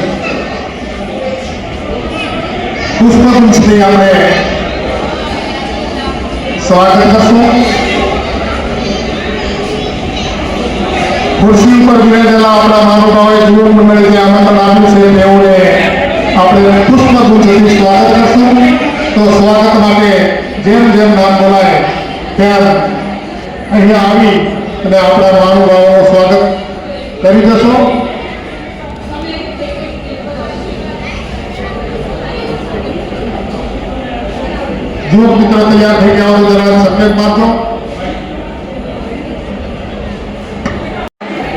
પુષ્પગુચ્છથી આપણે સ્વાગત કરશું. ખુરશી ઉપર બિરાજેલા આપણા મહાનુભાવોએ જોર મંડળે જે આમંત્રણ આપ્યું છે તેઓને આપણે પુષ્પગુચ્છથી સ્વાગત કરશું. તો સ્વાગત માટે જેમ જેમ નામ બોલાય તેમ અહીંયા આવી અને આપણા મહાનુભાવોનું સ્વાગત કરી દેશો. યુવક મિત્રો તૈયાર થઈ ગયા હોય જરા સંકેત મારજો.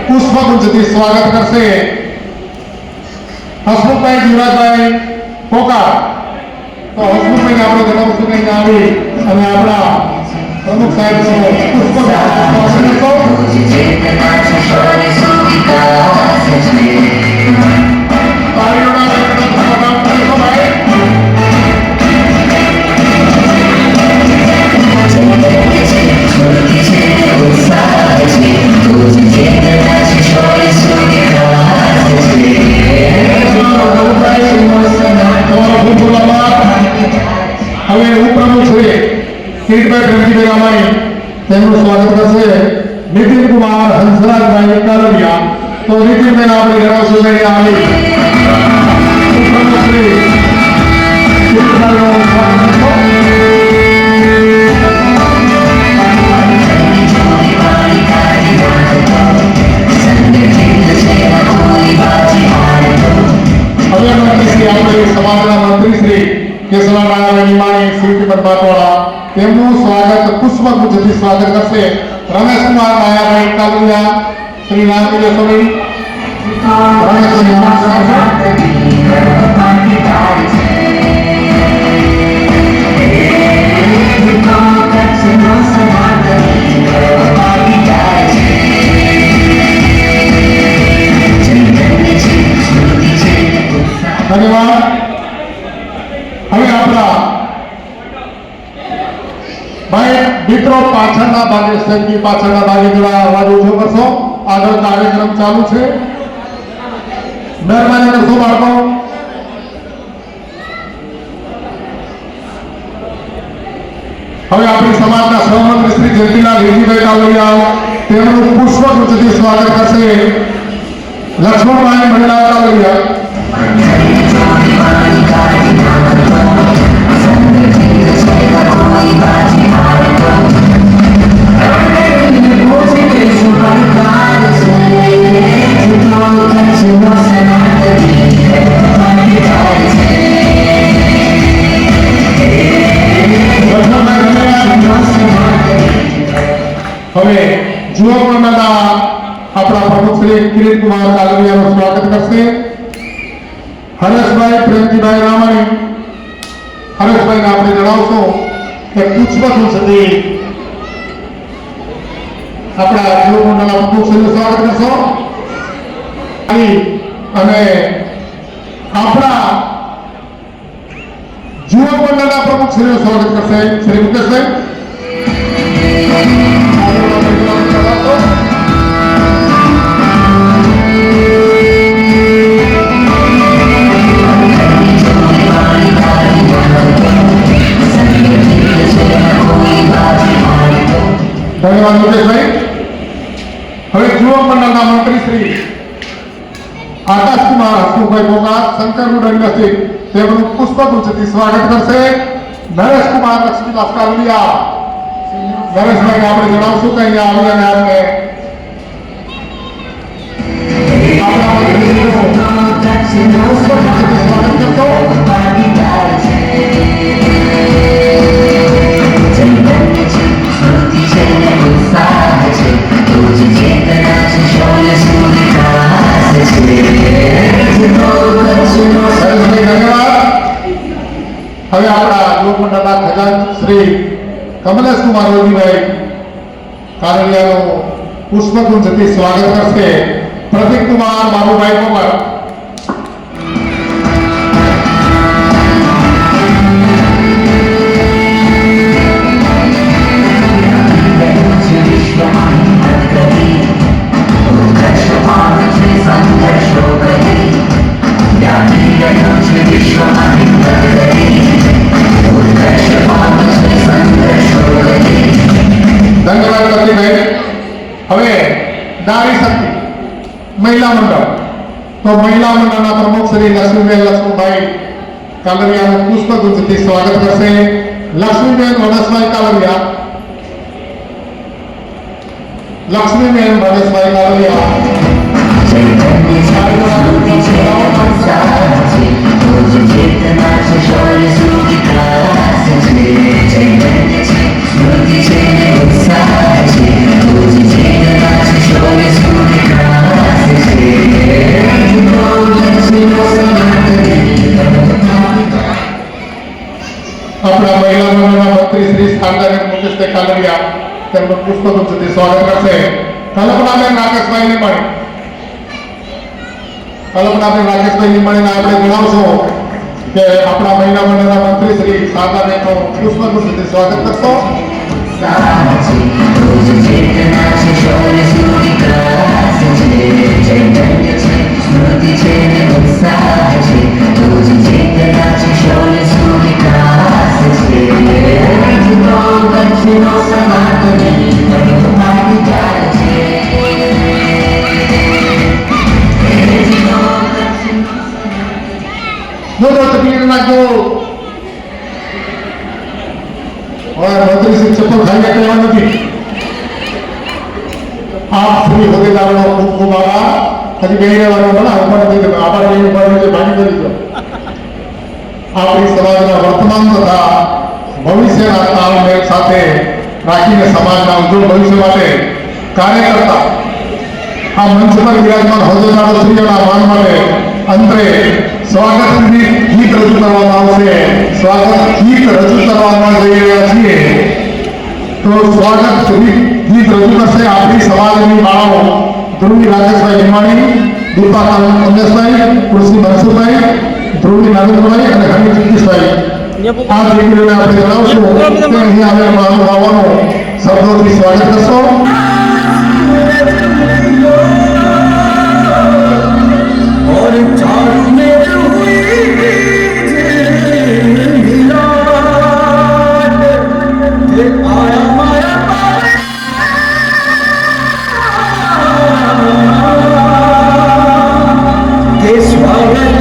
પુષ્પગુચ્છથી સ્વાગત કરશે હસમુખભાઈ જીવરાજભાઈ કોકા. તો હસમુખભાઈને આપણે જણાવશું કે અહીંયા આવી અને આપણા પ્રમુખ સાહેબનો હવે ઉપપ્રમુખ શ્રી પીરભાઈ પ્રેમજીભાઈ રામાણી તેમનું સ્વાગત કરશે નીતિનકુમાર હંસરાજભાઈ કાલડિયા. તો નીતિનભાઈ આપણે જણાવશું કે આવી ઉપપ્રમુખ શ્રી કેશવનારાયણ નિમાણી શ્રીમદ બાટવાળા તેમનું સ્વાગત પુષ્પગુચ્છથી સ્વાગત કરશે રમેશકુમાર નાયાભાઈ કાલુયા શ્રી નાગરિક સ્વામી ધન્યવાદ. હવે આપણા ભાઈ મિત્રો પાછળના ભાગે સ્ટેજની પાછળના ભાગે જરા અવાજ ઓછો કરશો. આગળ કાર્યક્રમ ચાલુ છે. મહેરબાની કરશો બાળકો. હવે આપણી સમાજના સહમંત્રી શ્રી જયંતિલાલ હિરજીભાઈ કાલોડિયા તેમનું પુષ્પગુચ્છથી સ્વાગત કરશે લક્ષ્મણભાઈ મહિલા કાલોડિયા. હવે યુવક મંડળના આપણા પ્રમુખ શ્રી કિરીટકુમાર કાલરિયાનું સ્વાગત કરશે હરેશભાઈ પ્રેમજીભાઈ રામાણી. હરેશભાઈને આપણે જણાવશો કે પુષ્પગુચ્છથી આપણા યુવક મંડળના પ્રમુખ શ્રીનું સ્વાગત કરશો અને આપણા યુવક મંડળના પ્રમુખ શ્રીનું સ્વાગત કરશે શ્રી મુકેશભાઈ. ધન્યવાદ મુકેશભાઈ. હવે યુવક મંડળના મંત્રી શ્રી આકાશકુમાર હસમુખભાઈ મોકા શંકરનું દંડસિંહ તેમનું પુષ્પગુચ્છથી સ્વાગત કરશે નરેશકુમાર લક્ષ્મીદાસ કાલરિયા. નરેશભાઈને આપણે જણાવશું કે અહીંયા આવી અને આપણે હવે આપણા યુવક મંડળના ખજાનચી શ્રી કમલેશ કુમાર રોજીભાઈ કારડિયાનું પુષ્પગુચ્છથી સ્વાગત કરશે પ્રદીપ કુમાર બાબુભાઈ પવાર. ધન્યવાદ પ્રદીપભાઈ. હવે નારી શક્તિ મહિલા મંડળ તો મહિલા મંડળના પ્રમુખ શ્રી લક્ષ્મીબેન લક્ષ્મણભાઈ કાલરિયાનું પુષ્પગુચ્છથી સ્વાગત કરશે લક્ષ્મીબેન વનસભાઈ કાલરિયા. લક્ષ્મીબેન વનસભાઈ કાલરિયા. આપણા મહિલા મંડળના મંત્રી શ્રી સ્થાનદાર મુકેશભાઈ કાલરિયા તેમનું પુષ્પગુચ્છથી સ્વાગત કરશે કલ્પનાબેન રાકેશભાઈ લીંબાણી. કલ્પનાબેન રાકેશભાઈ લીંબાણીને આપણે જણાવશો કે આપણા મહિલા મંડળના મંત્રી શ્રી શારદાબેનનું પુષ્પગુચ્છથી સ્વાગત કરશો. તકલીફ નાખો મંત્રી શ્રી ચપ્પલ ખાઈને કહેવા નથી. આપ શ્રી હોદ્દેદારોનો ખૂબ ખૂબ આભાર. હજી બે રહેવાનો આભાર ભાગી કરી દો. આપણી સમાજના વર્તમાન ભવિષ્યના તાલમેલ સાથે રાખીને સમાજના ઉજ્જવળ ભવિષ્ય માટે કાર્ય કરતા આ મંચ પર વિરાજમાન હોદ્દેદારોશ્રીઓના માન માટે અંતરે સ્વાગત ગીત રજૂ કરવામાં આવશે. સ્વાગત ગીત રજૂ કરવામાં જઈ રહ્યા છીએ. તો સ્વાગત ગીત રજૂ કરશે આપણી સમાજની બાળાઓ ધ્રુવી રાજેશભાઈ નિમાણી, દીપા કમલેશભાઈ, કૃષિ મનસુખભાઈ, ધ્રુવી નરેન્દ્રભાઈ અને હમીદ જગદીશભાઈ. આ દીકરીઓને આપણે જણાવશું કે અહીં આવેલા મહાનુભાવોનો શબ્દોથી સ્વાગત કરશો. और चारों में हुई मिलाद, ये आया माया के स्वागत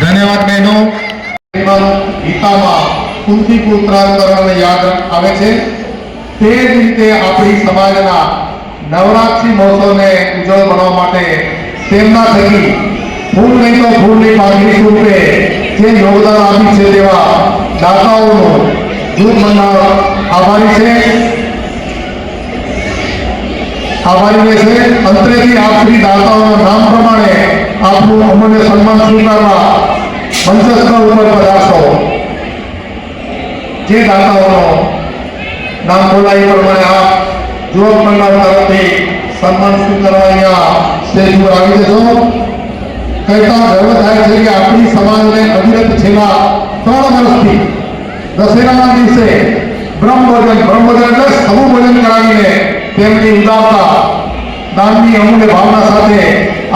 ધન્યવાદ બહેનો. ગીતામાં કુંતી પુત્રાંતરને યાદ આવે છે તે જ રીતે આપણી સમાજના નવરાત્રિ મહોત્સવને ઉજ્જવળ બનાવવા માટે તેમના થકી ફૂલ નહીં તો ફૂલની પાઘડી સ્વરૂપે જે યોગદાન આપ્યું છે તેવા દાતાઓનો જૂથ મંડળ આભારી છે, આભારી રહેશે. અંતરેથી આપણી દાતાઓના નામ પ્રમાણે આપનું અમૂલ્ય સન્માન સ્વીકારવા મંચસ્થ ઉપર પધારશો. જે દાતાઓનો નામ બોલાય પ્રમાણે આ યુવક મંડળ તરફથી સન્માન સ્વીકારવા અહીંયા સ્ટેજ પર આવી જશો. કહેતા ગર્વ થાય છે કે આપણી સમાજને અવિરત છેલ્લા 3 વર્ષથી દશેરાના દિવસે બ્રહ્મભોજન એટલે સમૂહ ભોજન કરાવીને તેમની ઉદારતા દાનની અમૂલ્ય ભાવના સાથે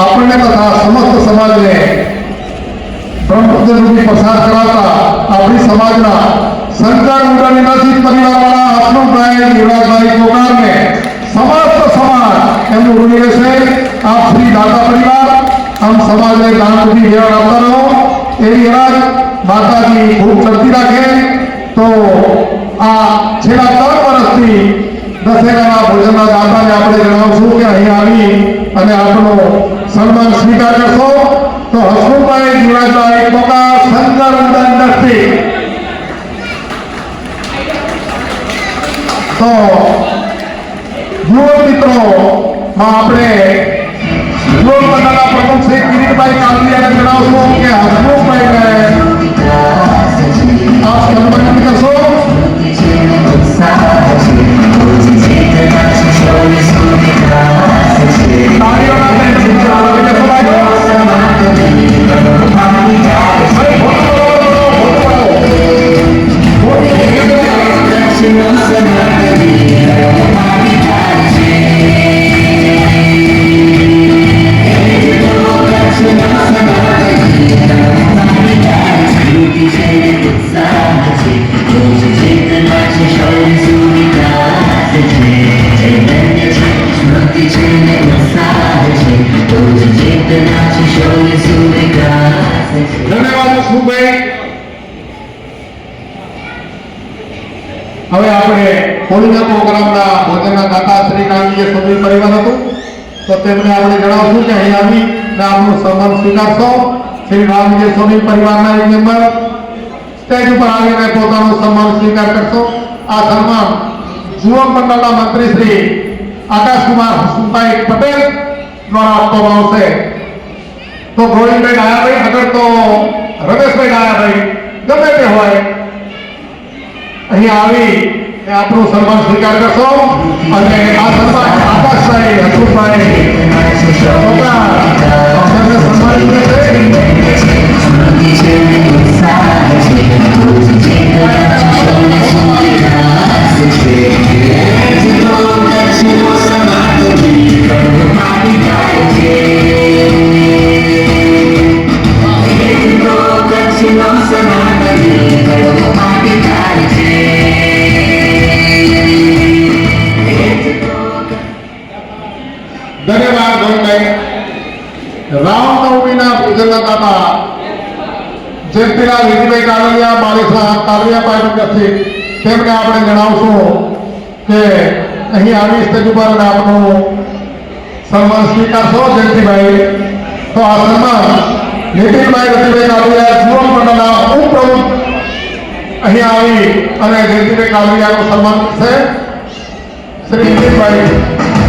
આપણને તથા સમસ્ત સમાજને બ્રહ્મભોજન રૂપી પસાર કરાવતા આપણી સમાજના સંચાર મંડળની નજીક પરિવારવાળા હસમુખભાઈ, યુવરાજભાઈ કોકારને સમસ્ત સમાજ એમનું ઋણી રહેશે. આપ શ્રી દાતા પરિવાર આમ સમાજને દાન રૂપી વેણ આપતા રહો એવી હેરાજ માતાજી ખૂબ ચડતી રાખે. તો આ છેલ્લા 3 વર્ષથી દશેરાના ભોજનના દાતાને આપણે જણાવશું કે અહીં આવી અને આપણો સન્માન સ્વીકાર કરશો. તો હસમુખભાઈ, યુવરાજભાઈ કોકાર, સંચાર મંડળ ઇન્ડસ્ટ્રી. તો યુવક મિત્રોમાં આપણે યુવક મંડળના પ્રમુખ શ્રી કિરીટભાઈ કાલરિયાને જણાવશું કે હસમુખભાઈને આપ સન્માનિત કરશો. ધન્યવાદ હસમુખભાઈ. હવે આપણે હોળીના પ્રોગ્રામના ભોજનના દાતા શ્રી કાંગીએ સ્વામી પરિવાર હતું તો તેમને આપણે જણાવશું કે અહીં આવી ને આપનું સન્માન સ્વીકારશો. શ્રી રામજી સ્વામી પરિવારના એક મેમ્બર સ્ટેજ ઉપર આવીને પોતાનો સન્માન સ્વીકાર કરશો. આ સન્માન યુવક મંડળના મંત્રી શ્રી આકાશકુમાર હસમુખભાઈ પટેલ દ્વારા આપવામાં આવશે. તો ગોવિંદભાઈ ડાયાભાઈ, આગળ તો રમેશભાઈ ડાયાભાઈ, ગમે તે હોય અહીં આવી આપણું સન્માન સ્વીકાર કરશો. અને આ સન્માન આકાશભાઈ હસમુખભાઈ સન્માનિત ધન્યવાદ ગોવિંદભાઈ. રામનવમીના પૂજનના દાતા જયંતિલાલ વિજયભાઈ કાલરિયા બાલેસરા કાલરિયા પાયપત્રથી તેમને આપણે જણાવશું કે અહીં આવી સ્ટેજ ઉપર આપનું સન્માન સ્વીકારશો. જયંતિભાઈ, તો આ સન્માન નીતિનભાઈ રતિભાઈ કાલરિયા જીવન મંડળના ઉપપ્રમુખ અહીં આવી અને જયંતિભાઈ કાલરિયાનું સન્માન કરશે. શ્રી નીતિનભાઈ.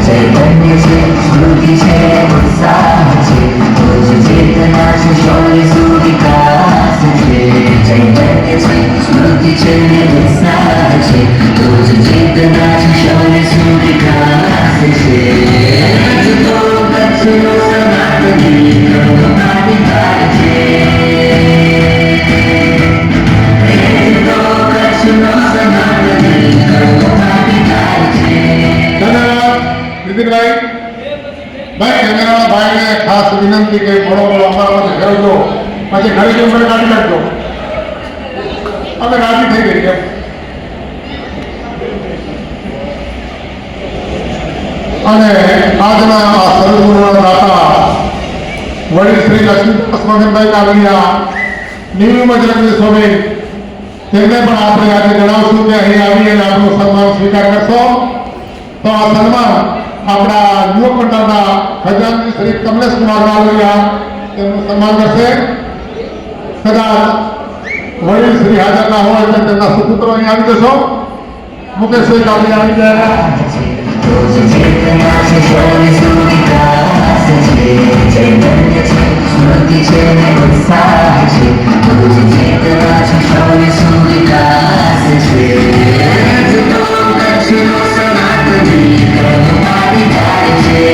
चैतन्य से स्मृति से उत्साह से तुझ चेतना से शौर्य सुविकास से चैतन्य से स्मृति से उत्साह से तुझ चेतना से शौर्य सुविकास से तो दक्षिणो सनातनी कर्माधिकार છે तो दक्षिणो सनातनी कर्माधिकार છે. નીતિનભાઈ, ભાઈ કેમેરાવાળા ભાઈને ખાસ વિનંતી કે થોડો અમારા પાસે કરજો, પછી ઘરે જઈને મને કાઢી નાખજો. અમે રાજી થઈ ગઈ એમ. અને આજના આ સદગુરુના દાતા વડીલ શ્રી લક્ષ્મીદાસ મગનભાઈ કાલરિયા, નિવૃત્ત મજરાજી સ્વામી, તેમને પણ આપણે આજે જણાવશું કે અહીં આવી અને આપનું સન્માન સ્વીકાર કરશો. તો આ સન્માન આપણા યુવક મંડળના ખજાનચી શ્રી કમલેશ કુમાર કાલરિયા તેમનું સન્માન કરશે. કદાચ વડીલ શ્રી હાજર ના હોય તો તેમના સુપુત્રો અહીં આવી જશો. મુકેશભાઈ કાલરિયા આવી જાય. तुझ चेतना से शौर्य सुविकास છે चैतन्य છે स्मृति છે उत्साह છે तुझ चेतना से शौर्य सुविकास છે तो दक्षिणो सनातनी कर्माधिकार છે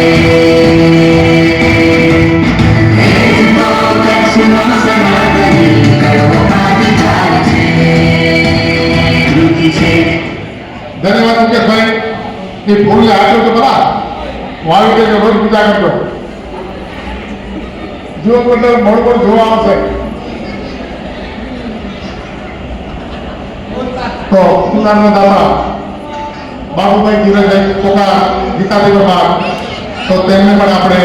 तो दक्षिणो सनातनी कर्माधिकार છે કૃતિ છે. ધન્યવાદ મુકેશભાઈ. એ ફૂલ હાથો તો ખરા વાવી કે રોજ પૂજા કરજો. જો મતલબ મોડ પર જોવા આવશે તો સુનારના દાદા બાબુભાઈ ધીરજભાઈ કોકા ગીતાજી બાબા, તો તેમને પણ આપણે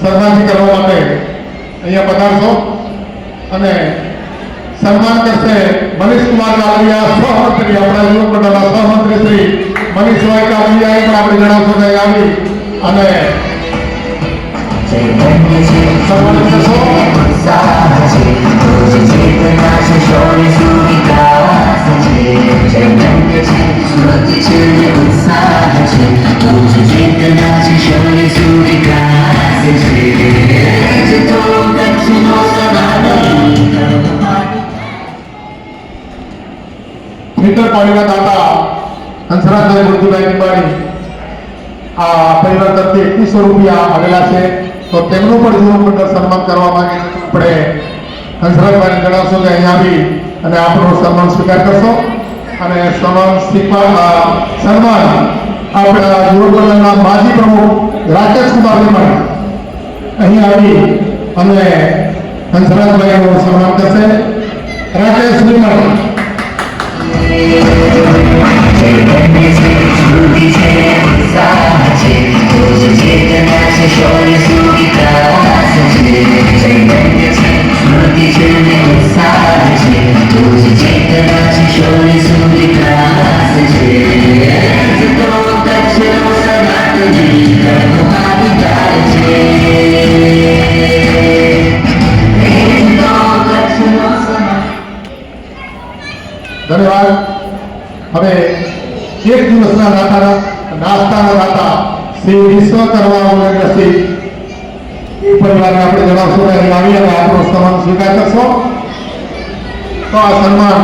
સન્માનિત કરવા માટે અહીંયા પધારશો. અને સન્માન કરશે મનીષકુમાર કાલરિયા, સહમંત્રી, આપણા યુવક મંડળના સહમંત્રી શ્રી મનીષભાઈ કાલરિયાએ પણ આપણે જણાવશો કે આવી અને चैतन्य से સન્માનિત કરશો. उत्साह છે तुझ चेतना से शौर्य सुविकास છે चैतन्य છે स्मृति છે उत्साह છે तुझ चेतना से शौर्य सुविकास છે तो दक्षिणो सनातनी થિયેટર પાણીના દાતા હંસરાજભાઈ મુરજીભાઈ નિંબાણી આ પરિવાર તરફથી 2100 રૂપિયા આવેલા છે. તો તેમનું પણ યુવક મંડળ સન્માન કરવા માંગે છે. આપણે હંસરાજભાઈને જણાવશો કે અહીં આવી અને આપણો સન્માન સ્વીકાર કરશો. અને સન્માન આપણા યુવક મંડળના માજી પ્રમુખ રાકેશકુમાર નિંબાણી અહીં આવી અને હંસરાજભાઈનું સન્માન કરશે. રાકેશ નિંબાણી. चैतन्य से स्मृति से उत्साह છે तुझ चेतना से शौर्य सुविकास છે चैतन्य છે स्मृति છે उत्साह છે तुझ चेतना से शौर्य सुविकास છે तो दक्षिणो सनातनी कर्माधिकार છે तो दक्षिणो ધન્યવાદ. હવે એક દિવસના આવી અને આપણો સન્માન સ્વીકાર કરશો. તો આ સન્માન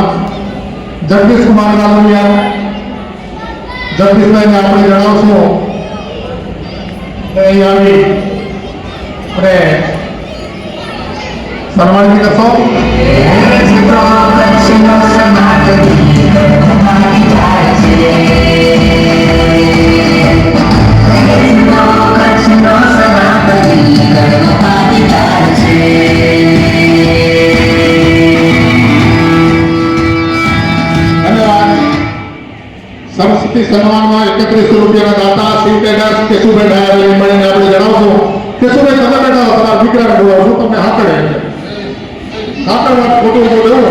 જગદીશ કુમાર કાલોડિયા, જગદીશભાઈને આપણે જણાવશું કે અહીં આવી અને સન્માનિત કરશો. સરસ્વતી સન્માનમાં 31 રૂપિયાના દાતા શ્રી કેદાર કેશુભાઈ ડાયાભાઈ મળીને આપણે જણાવશું. કેશુભાઈ તમે બેઠા તમારા દીકરાને બોલાવશું, તમને હાકડે હાકડ વાત ખોટું બોલ્યું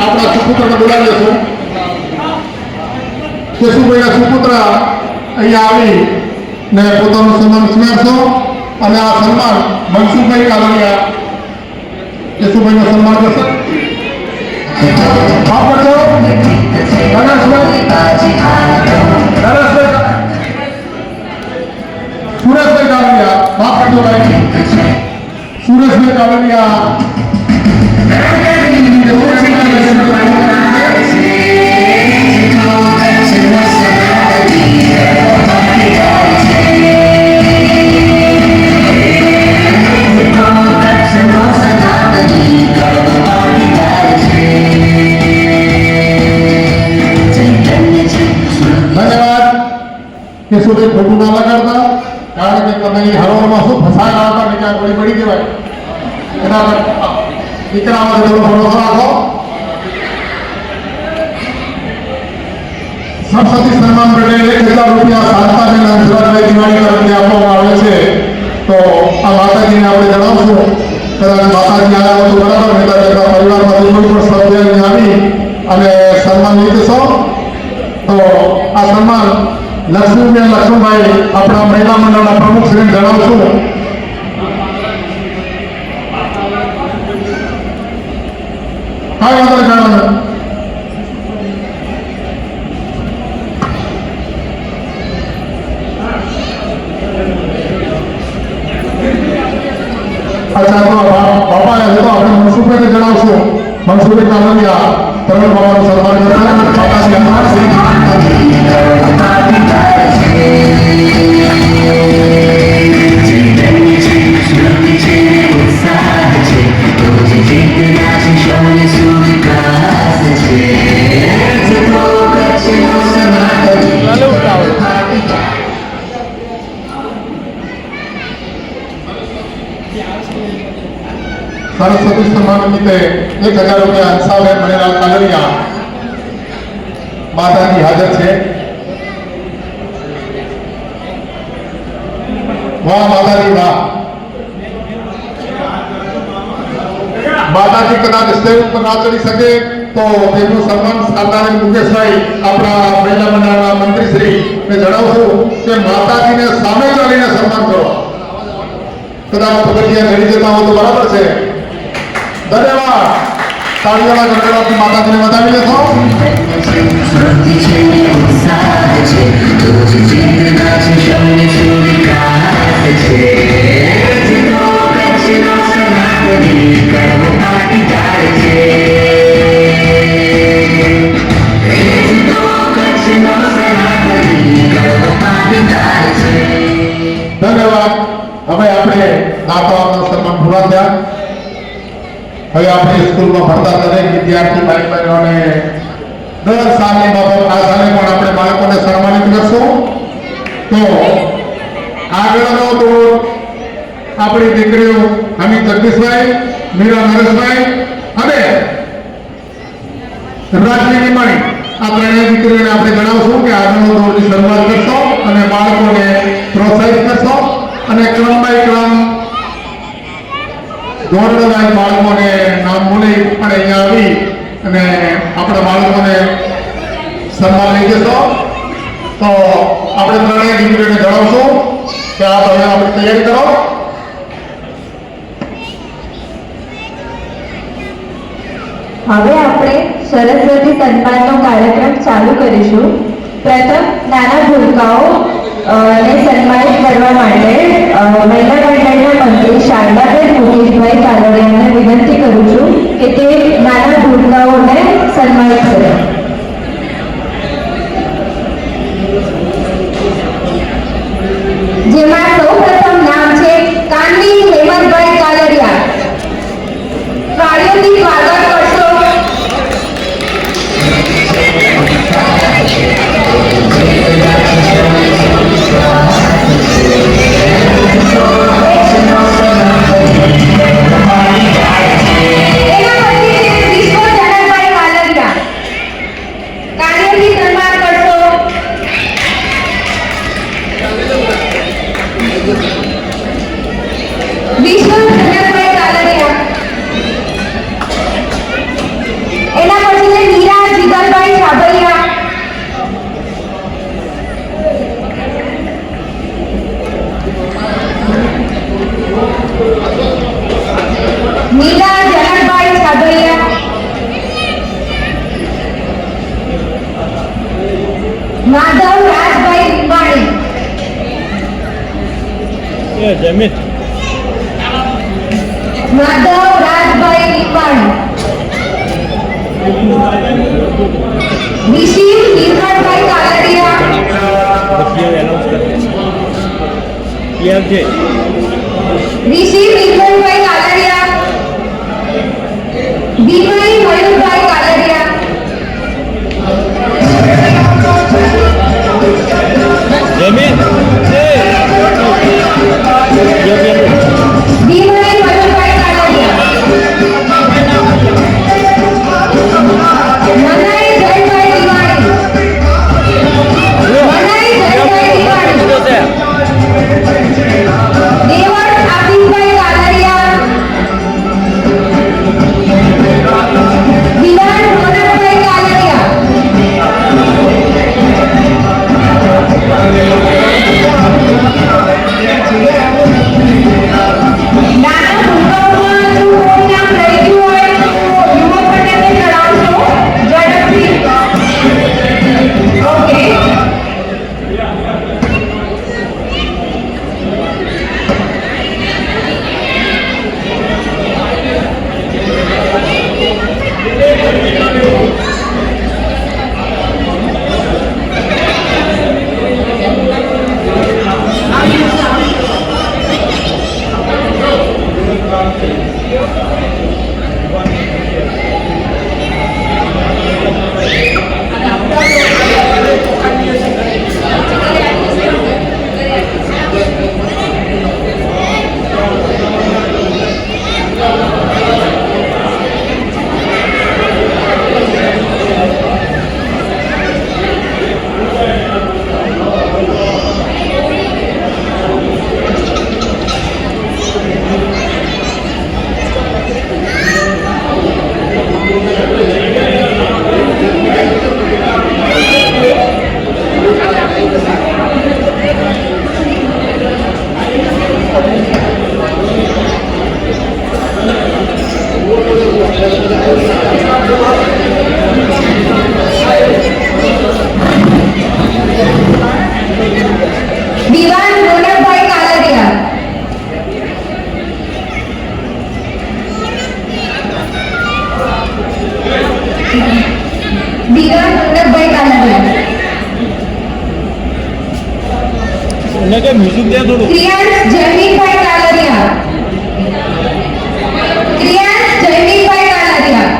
આપણા સુપુત્રને બોલાવી લેશું. કેશુભાઈના સુપુત્ર અહીંયા આવી ને પોતાનું સન્માન સ્વીકારશો અને આ સન્માન મનસુખભાઈ કાલોડિયા કેશુભાઈનું સન્માન કરશે. સુરેશભાઈ કાલોડિયા માફ કરજો ભાઈ, સુરેશભાઈ કાલોડિયા કેશુભાઈ ખોટું ના લગાડતા, કારણ કે તમે હરોળમાં શું ફસાયેલા હતા ને ક્યાં ગોળી પડી કહેવાય એના દીકરામાં થોડો ભરોસો રાખો. સરસ્વતી સન્માન પેટે 1000 રૂપિયા શાંતાબેન અંજરાજભાઈ દિવાળી તરફથી આપવામાં આવે છે. તો આ માતાજીને આપણે જણાવશું, કદાચ માતાજી આવ્યા હોય તો બરાબર, નહીં તો પરિવારમાંથી કોઈ પણ સભ્ય આવી અને સન્માન લઈ જશો. તો આ સન્માન લક્ષ્મીબેન લક્ષ્મણભાઈ આપણા મહિલા મંડળના પ્રમુખ શ્રીને જણાવશું. કાંઈ વાંધો નહીં. અચ્છા, તો બાપાએ તો આપણે મનસુખભાઈને જણાવશું. મનસુખભાઈ કાલોડિયા પ્રવીણ બાબાનું સન્માન કરતા સરસ્વતી સન્માન નિમિત્તે 1000 રૂપિયા હંસાબેન મણિલાલ કાલોડિયા માતાજી હાજર છે. વાહ માતાજી વાહ. માતાજી કદાચ સ્ટેજ ઉપર ના ચડી શકે તો તેમનું સન્માન શાંતાબેન મુકેશભાઈ આપણા મહિલા મંડળના મંત્રી શ્રી ને જણાવશું કે માતાજીને સામે ચાલીને સન્માન કરો. કદાચ પગથિયા ચડી જતા હોય તો બરાબર છે. ધન્યવાદ. તાળીઓના ગણગણાટથી માતાજીને વધાવી લેશો. ધન્યવાદ. હવે આપણે દાતાઓના સન્માન પૂરા થયા. હવે આપણી સ્કૂલમાં ભણતા દરેક વિદ્યાર્થી ભાઈ બહેનોને દર સાલની બાબત આ સાલે પણ આપણે બાળકોને સન્માનિત કરશું. તો આગળનો દોર આપણી દીકરીઓ હમીદ જગદીશભાઈ, મીરા નરેશભાઈ અને રાજવીની મણી આ ત્રણેય દીકરીઓને આપણે જણાવશું કે આગળનો દોરની શરૂઆત કરશો અને બાળકોને પ્રોત્સાહિત કરશો અને ક્રમ બાય ક્રમ ધોરણવાઇઝ બાળકોને નામ બોલી પણ અહીંયા આવી અને આપણા બાળકોને સન્માન લઈ જશો. તો આપણે ત્રણેય દીકરીઓને જણાવશું કે આપ હવે આપણી તૈયારી કરો. હવે આપણે સરસ્વતી સન્માનનો કાર્યક્રમ ચાલુ કરીશું. પ્રથમ નાના ભૂલકાઓ ને સન્માનિત કરવા માટે મહિલા મંડળના મંત્રી શારદાબેન મુકેશભાઈ કાલડિયાને વિનંતી કરું છું કે તે નાના ભૂલકાઓને સન્માનિત કરે. જેમાં સૌપ્રથમ નામ છે કાનવી હેમંતભાઈ કાલરિયા. કાર્યથી સ્વાગત કરશો. એના પછી છે વિશ્વ જનકભાઈ કાલરિયા. કાર્યથી સન્માન કરશો. વિશ્વ જનકભાઈ કાલરિયા. એના પછી છે મીરા જીગરભાઈ છાબૈયા. મીરા જનકભાઈ છાબૈયા. માધવ રાજભાઈ લીંબાણી. એ જમીન માધવ રાજભાઈ લીંબાણી. વિશિવ નિર્મળભાઈ કાલરિયા. પછી એનાઉન્સ કરે પીએમ છે વિશિવ નિર્મળભાઈ કાલરિયા. ભીમઈ મયુરભાઈ કાલરિયા. જમીન ભીમઈ મયુરભાઈ કાલરિયા. મનાઈ જયભાઈ દિવાણી. મનાઈ જયભાઈ દિવાણી. દેવળ આસિફભાઈ કાલરિયા. વિલાન રોનકભાઈ કાલરિયા. નાના ભૂલકાઓમાં જો કોઈ નામ રહી ગયું હોય તો યુવક પટેલને જણાવશો ઝડપથી. ઓકે. દિવાન રોનકભાઈ કાલરિયા. દિવાન રોનકભાઈ કાલરિયા. એને કે મ્યુઝિક દે થોડું ક્રિયાંશ જયમીનભાઈ કાલરિયા. ક્રિયાંશ જયમીનભાઈ કાલરિયા.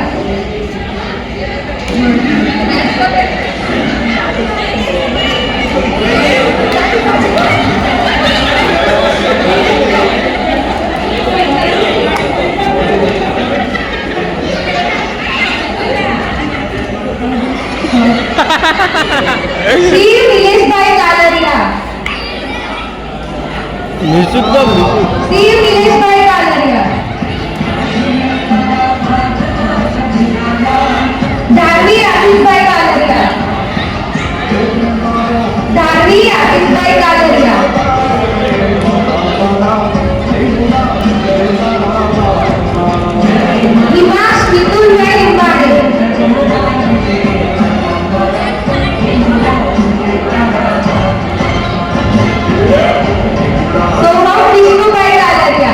શ્રી નિલેશભાઈ કાલરિયા. મ્યુઝિક તો શ્રી નિલેશભાઈ કાલરિયા. ધારવી આશિષભાઈ કાલરિયા. ધારવી આશિષભાઈ કાલરિયા. હિમાશ મિતુલભાઈ લીંબાણી. સૌરભ વિષ્ણુભાઈ કાલરિયા.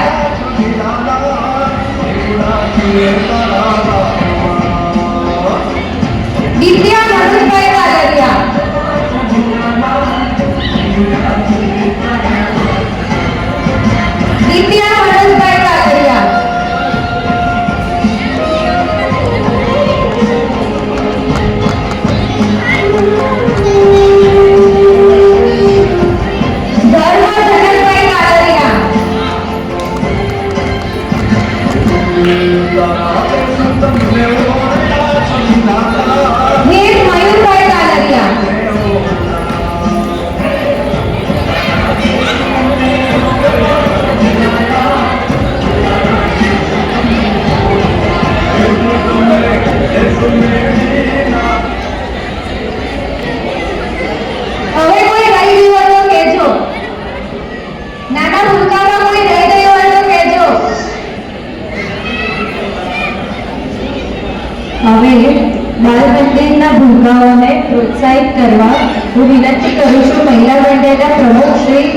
યુવાઓને પ્રોત્સાહિત કરવા હું વિનંતી કરું છું મહિલા મંડળના પ્રમુખ શ્રી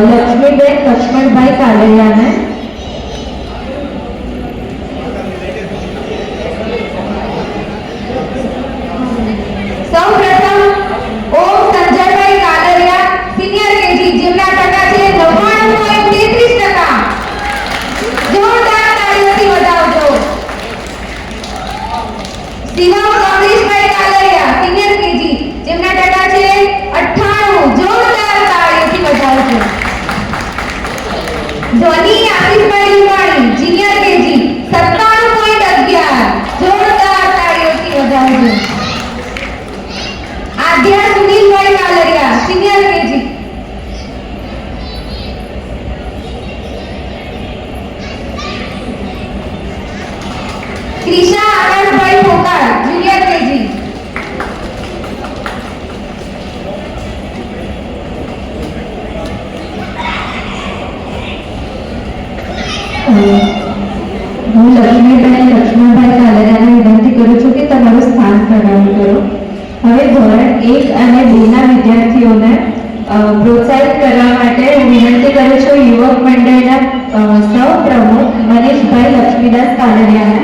લક્ષ્મીબેન લક્ષ્મણભાઈ કાલરિયાને. સૌપ્રથમ ઓમ સંજયભાઈ કાલરિયા સિનિયર કેજી જેમના ટકા છે 99.33%. જોરદાર તાળીઓથી વધાવજો. શિવમ કમલેશભાઈ કાલરિયા સિનિયર કેજી જેમના ટકા છે 98. જોરદાર તાળીઓથી વધાવજો. Dhvani Ashishbhai Rupani junior KG 97.11. જોરદાર તાળીઓથી વધાવજો. Aadya Sunilbhai Kalariya senior KG Krisha Anandbhai Pokar junior KG હું લક્ષ્મીબેન લક્ષ્મણભાઈ કાલરિયાને વિનંતી કરું છું કે તમારું સ્થાન પ્રદાન કરો. હવે ધોરણ 1 અને 2 ના વિદ્યાર્થીઓને પ્રોત્સાહિત કરવા માટે હું વિનંતી કરું છું યુવક મંડળના સૌ પ્રમુખ મનીષભાઈ લક્ષ્મીદાસ કાલરિયાને.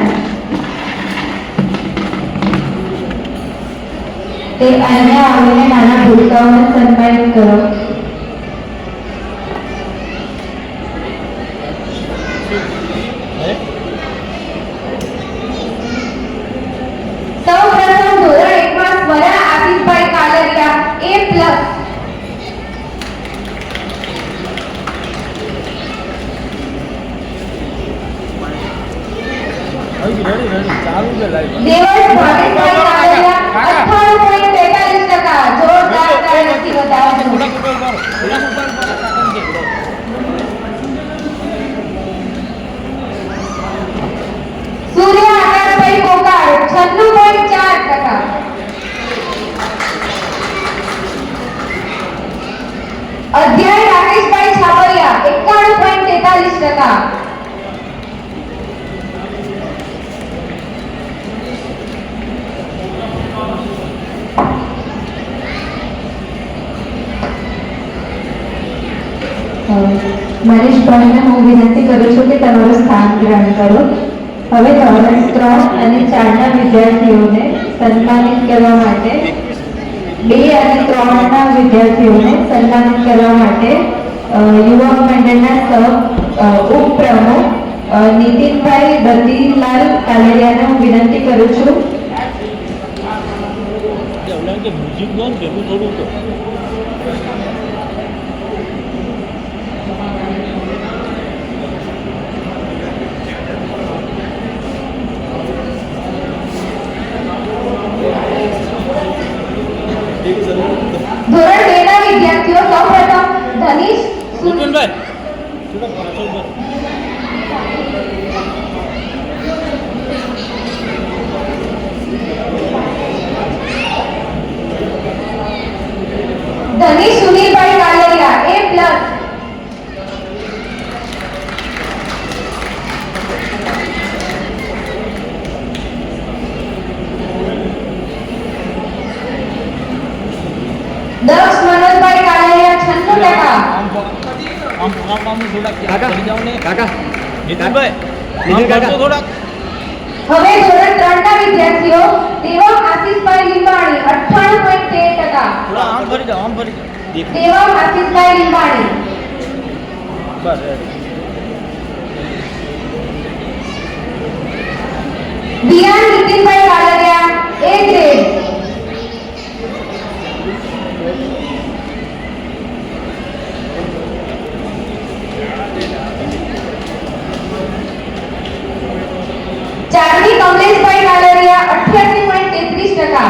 તે અહીંયા આવીને નાના ભૂલકાઓને સન્માનિત કરો. સૌપ્રથમ ધોરણ 1 માં સ્વરા આશિષભાઈ કાલરિયા A+. રેડી ચાલુ છે લાઈવ. દેવસ ભાવેશભાઈ કાલરિયા 98.43%. જોરદાર તાળીઓથી વધાવજો. સૂર્ય આકાશભાઈ પોકાર 96.4%. અધ્યાય રાકેશભાઈ છાબરિયા 91.43%. મનીષભાઈને હું વિનંતી કરું છું કે તમારું સ્થાન ગ્રહણ કરો. હવે ધોરણ 3 અને 4 ના વિદ્યાર્થીઓને સન્માનિત કરવા માટે 2 અને 3 ના વિદ્યાર્થીઓને સન્માનિત કરવા માટે યુવક મંડળના ઉપપ્રમુખ નીતિનભાઈ દત્તીલાલ કાલરિયાને હું વિનંતી કરું છું. મ્યુઝિક નો ભેગું થોડું તો ધોરણ 2 ના વિદ્યાર્થીઓ સૌપ્રથમ ધનીશ નીતિનભાઈ થોડા પાછળ બોલ. ધનીશ સુનિલભાઈ કાલરિયા A+. દક્ષ મનોજભાઈ કાલરિયા 96%. આમ થોડા કાકા જાવ ને કાકા નીતિનભાઈ નીતિન કાકા થોડા. હવે ધોરણ 3 ના વિદ્યાર્થીઓ દેવમ આશિષભાઈ લીંબાણી 98.13%. થોડા આમ ફરી જાઓ આમ ફરી જાઓ. દેવમ આશિષભાઈ લીંબાણી. બસ દિયાન નીતિનભાઈ કાલરિયા A ગ્રેડ. ચારમી કમલેશભાઈ કાલરિયા 88.33%.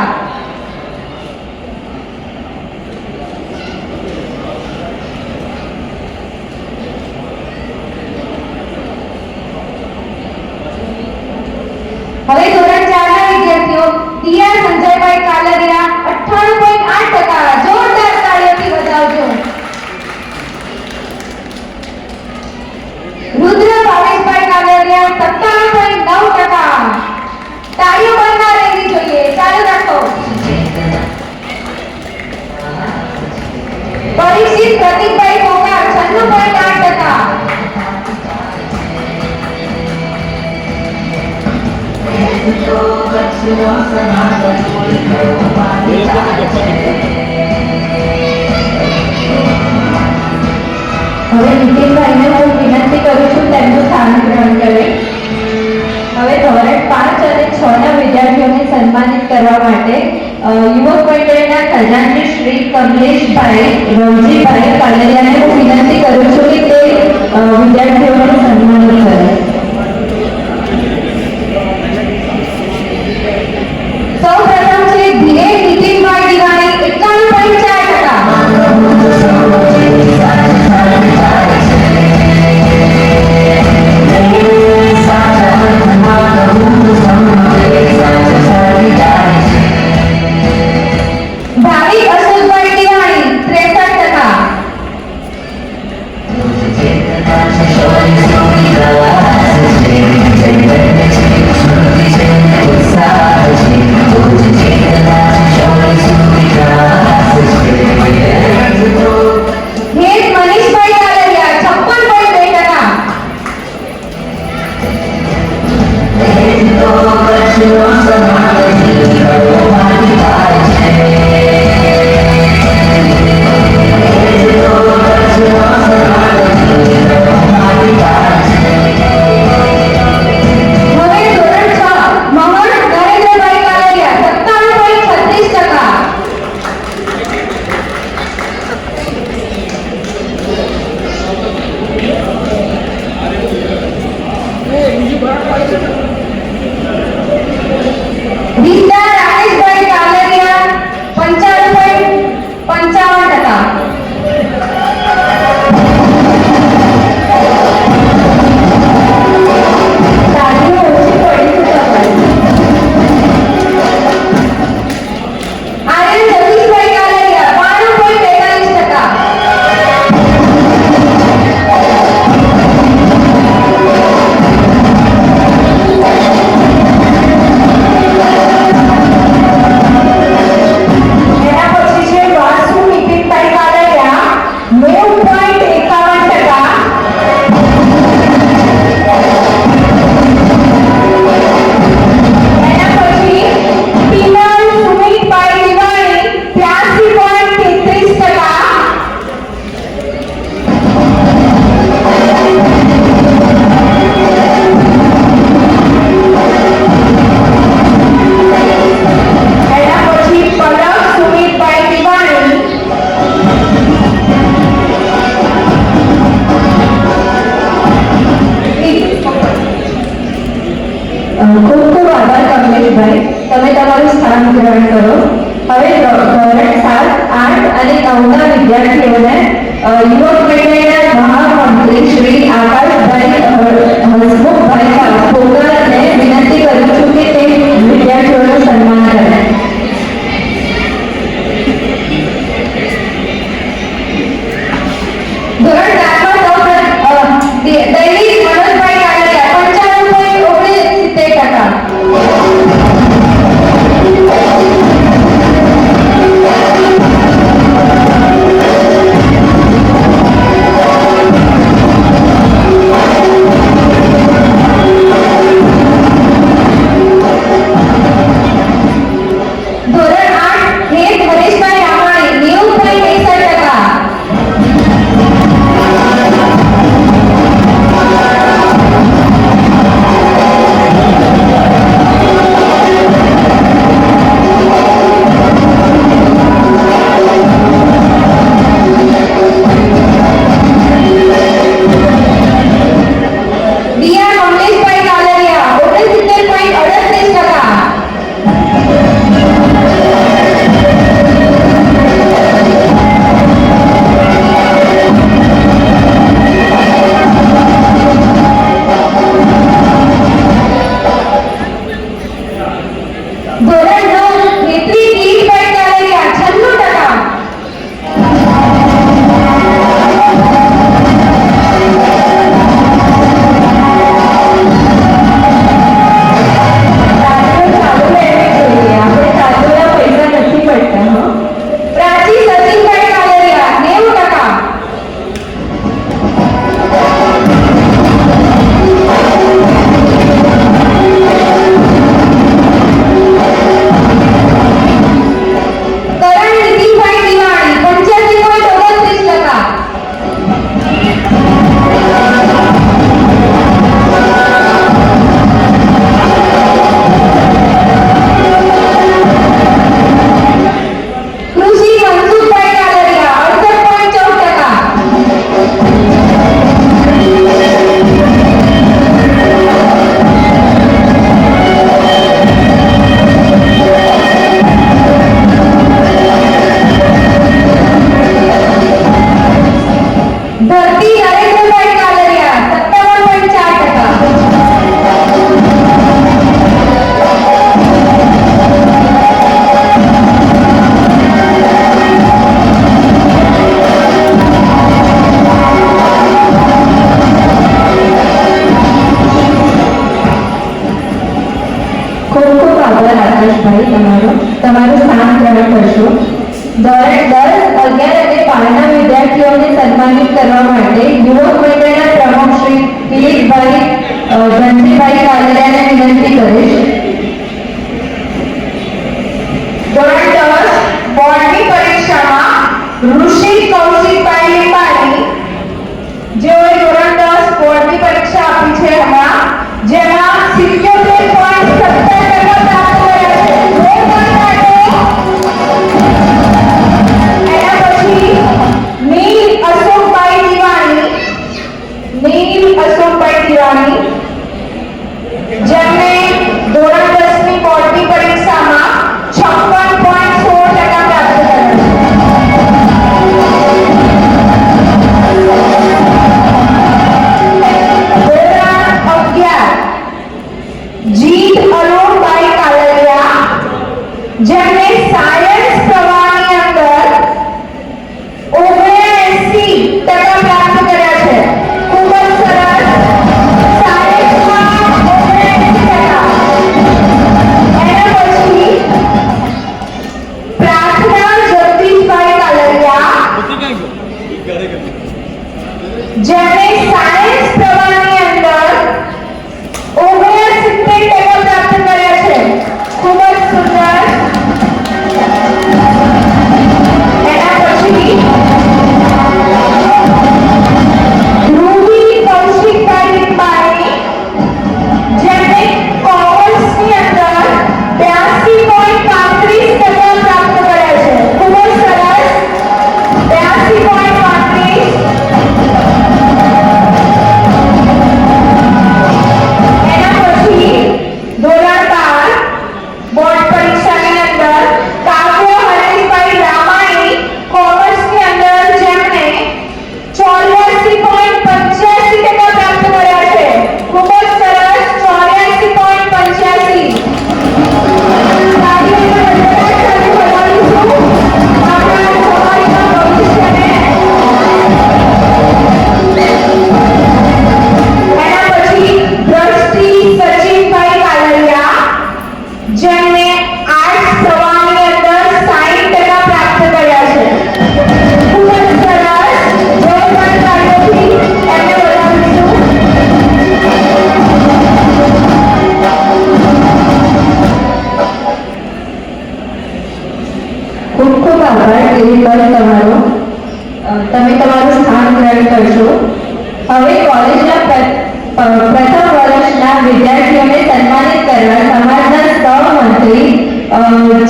હવે ધોરણ 4 ના વિદ્યાર્થીઓ દિયા સંજયભાઈ કાલરિયા 98.8%. જોરદાર તાળીઓથી વધાવજો. રુદ્ર ભાવેશભાઈ કાલરિયા 97.9%. તાળીઓ બનના રહેવી જોઈએ. ચાલુ રાખો. પરીક્ષિત પ્રતિકભાઈ પોકાર 96.8%. હવે નીતિનભાઈને હું વિનંતી કરું છું તેમનું સ્થાન ગ્રહણ કરે. હવે ધોરણ 5 અને 6 ના વિદ્યાર્થીઓને સન્માનિત કરવા માટે યુવક મંડળના ખજાનચી શ્રી કમલેશભાઈ રવજીભાઈ કાલરિયાને હું વિનંતી કરું છું કે તે વિદ્યાર્થીઓને સન્માનિત કરે. સૌપ્રથમ છે ધીરે નીતિનભાઈ દિવાળી 91.4%. ભાવિક અશોકભાઈ દિવાળી 63%. હેત મનીષભાઈ કાલરિયા 56%. વિદ્યા રાકેશભાઈ કાલરિયા 9ના વિદ્યાર્થીઓને યુવક મંડળના મહામંત્રી શ્રી આકાશભાઈ હસમુખભાઈ પોકારને વિનંતી કરું છું કે તે વિદ્યાર્થીઓનું સન્માન કરે. ધોરણ 7માં દૈનિક મનોજભાઈ કાલરિયા 95.61%. ધોરણ 8 હેત હરેશભાઈ રામાણી 90.61%. યુવક મંડળના પ્રમુખ શ્રી દિલીપભાઈ ધનજીભાઈ કાલરિયાને વિનંતી કરીશ. ધોરણ 10 બોર્ડની પરીક્ષામાં ઋષિ કૌશિકભાઈ લીંબાણી, જેઓએ ધોરણ 10 બોર્ડની પરીક્ષા આપી છે હમણાં, જેમાં 77.70% પ્રાપ્ત કર્યા છે. એના પછી નીલ અશોકભાઈ દિવાની, જેમને ધોરણ 10ની બોર્ડની પરીક્ષામાં 56.16% પ્રાપ્ત કર્યા છે. જીત અરુણભાઈ કાલરિયા, જેમને સાયન્સ પ્રવાહની અંદર 79% પ્રાપ્ત કર્યા છે. ખૂબ જ સરસ. સાયન્સમાં 79%. એના પછી પ્રાર્થના જગદીશભાઈ કાલરિયા, જેમને સાયન્સ પ્રવાહની અંદર 69% પ્રાપ્ત કર્યા છે. ખૂબ જ સુંદર. એના પછી ધ્રુવી કૌશિકભાઈ લીંબાણી, જેમને કોમર્સની અંદર 82.35% પ્રાપ્ત કર્યા છે. ખૂબ જ સરસ. 82.35. એના પછી ધોરણ 12 બોર્ડ પરીક્ષાની અંદર કાવ્ય હરેશભાઈ રામાણી, કોમર્સની અંદર, જેમણે 84.85% પ્રાપ્ત કર્યા છે. ખૂબ જ સરસ. 84.85. એના પછી દ્રષ્ટિ સચિનભાઈ કાલરિયા, જેમને આર્ટ્સ પ્રવાહની અંદર 60% પ્રાપ્ત કર્યા છે. ખૂબ જ સરસ. જોરદાર તાળીઓથી એમને વધાવીશું. ખૂબ ખૂબ આભાર દિલીપભાઈ તમારો. તમે તમારું સ્થાન ગ્રહણ કરશો. હવે કોલેજના પ્રથમ વર્ષના વિદ્યાર્થીઓને સન્માનિત કરવા સમાજના સહમંત્રી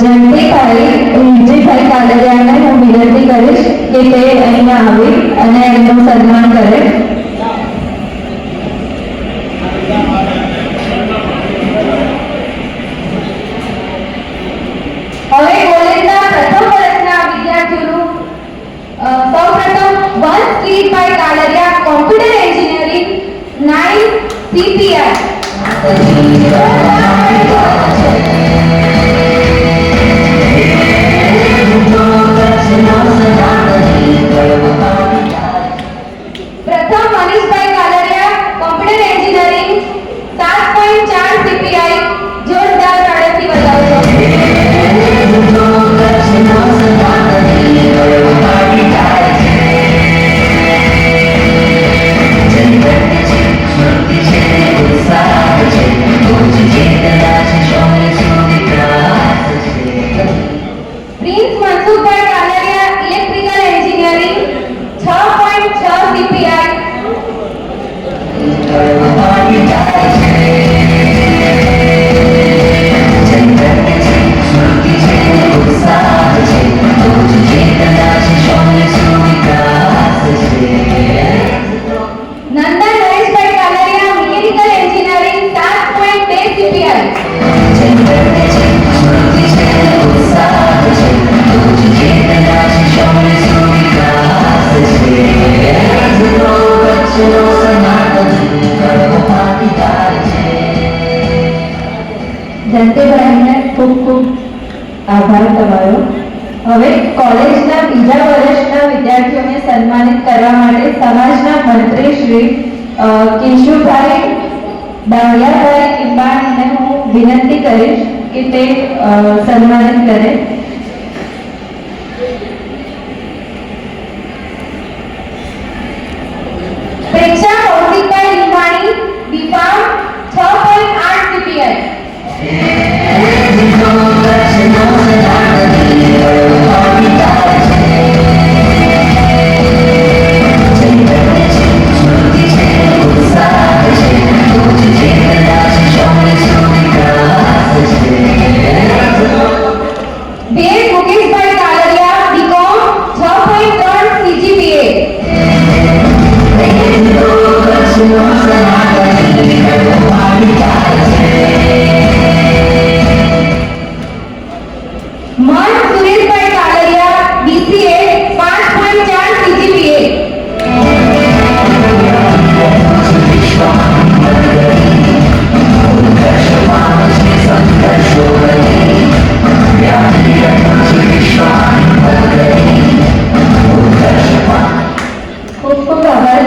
જયંતિભાઈ કાલરિયાને હું વિનંતી કરીશ કે તે અહીંયા આવી અને એમનું સન્માન કરે. હવે કોલેજના પ્રથમ વર્ષના વિદ્યાર્થીઓનું સૌપ્રથમ Vanshkirbhai Kalariya, computer engineering 9 CPI. Pratham Manishbhai Kalariya, computer engineering 7.4 CPI. જોરદાર તાળીઓથી વધાવજો. Prince Mansukhbhai Kalariya, electrical engineering 6.6 CPI. Nandan Nareshbhai Kalariya, mechanical engineering 7.2 CPI. જયંતિભાઈને ખૂબ ખૂબ આભાર તમારો. હવે કોલેજના બીજા વર્ષના વિદ્યાર્થીઓને સન્માનિત કરવા માટે સમાજના મંત્રી શ્રી કેશુભાઈ ડાંગિયાભાઈ લીંબાણીને હું વિનંતી કરીશ કે તે સન્માનિત કરે.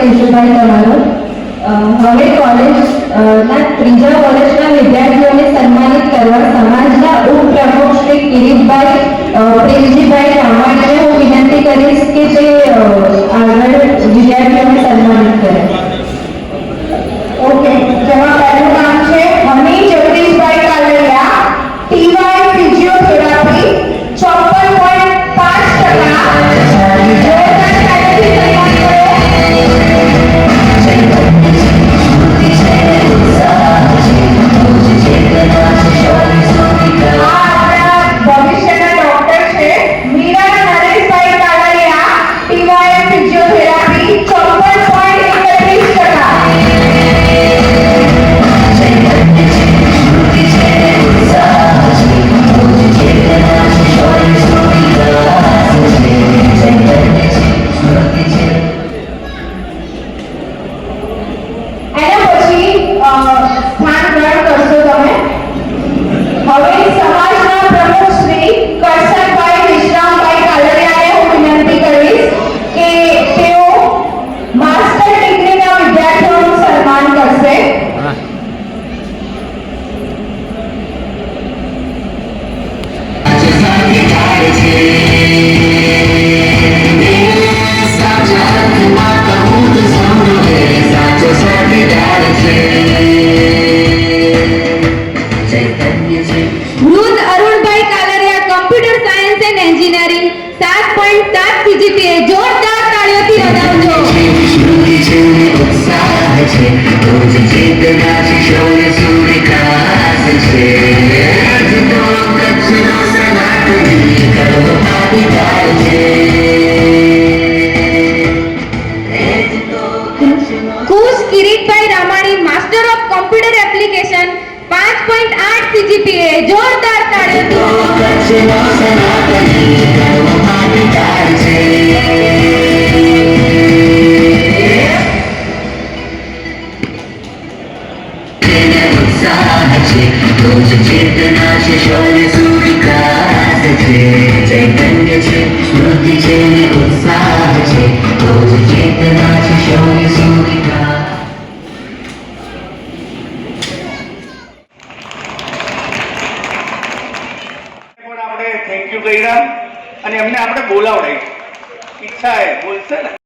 કેશુભાઈ તમારો. હવે ના ત્રીજા વર્ષના વિદ્યાર્થીઓને સન્માનિત કરવા સમાજના ઉપપ્રમુખ શ્રી કિરીટભાઈ પ્રેમજીભાઈ રામાણીને હું વિનંતી કરીશ કે તે આગળ વિદ્યાર્થીઓને સન્માનિત કરે. ઓકે, જેમાં પહેલું નામ છે હની જગદીશભાઈ કાલરિયા, ટીવાય ફિઝિયોથેરાપી 56%. ભવિષ્યના ડોક્ટર છે મીરા નરેશભાઈ કાલરિયા, ટીવાય ફિઝિયોથેરાપી 54.31%. એના પછી સ્થાન ગ્રહણ કરશો તમે. હવે સમાજના પ્રમુખ શ્રી કરશનભાઈ વિશ્રામભાઈ કાલરિયાને હું વિનંતી કરીશ કે તેઓ માસ્ટર ડિગ્રીના વિદ્યાર્થીઓનું સન્માન કરશે. વૃદ્ધ Arunbhai Kalariya, computer science and engineering 7.7 CGPA. જોરદાર તાળીઓથી વધાવજો. Kush Kiritbhai Ramani, master of computer application 5.8 CGPA. જોરદાર થેન્ક યુ કહીરા અને એમને આપણે બોલાવડાવી ઈચ્છા એ બોલશે ને.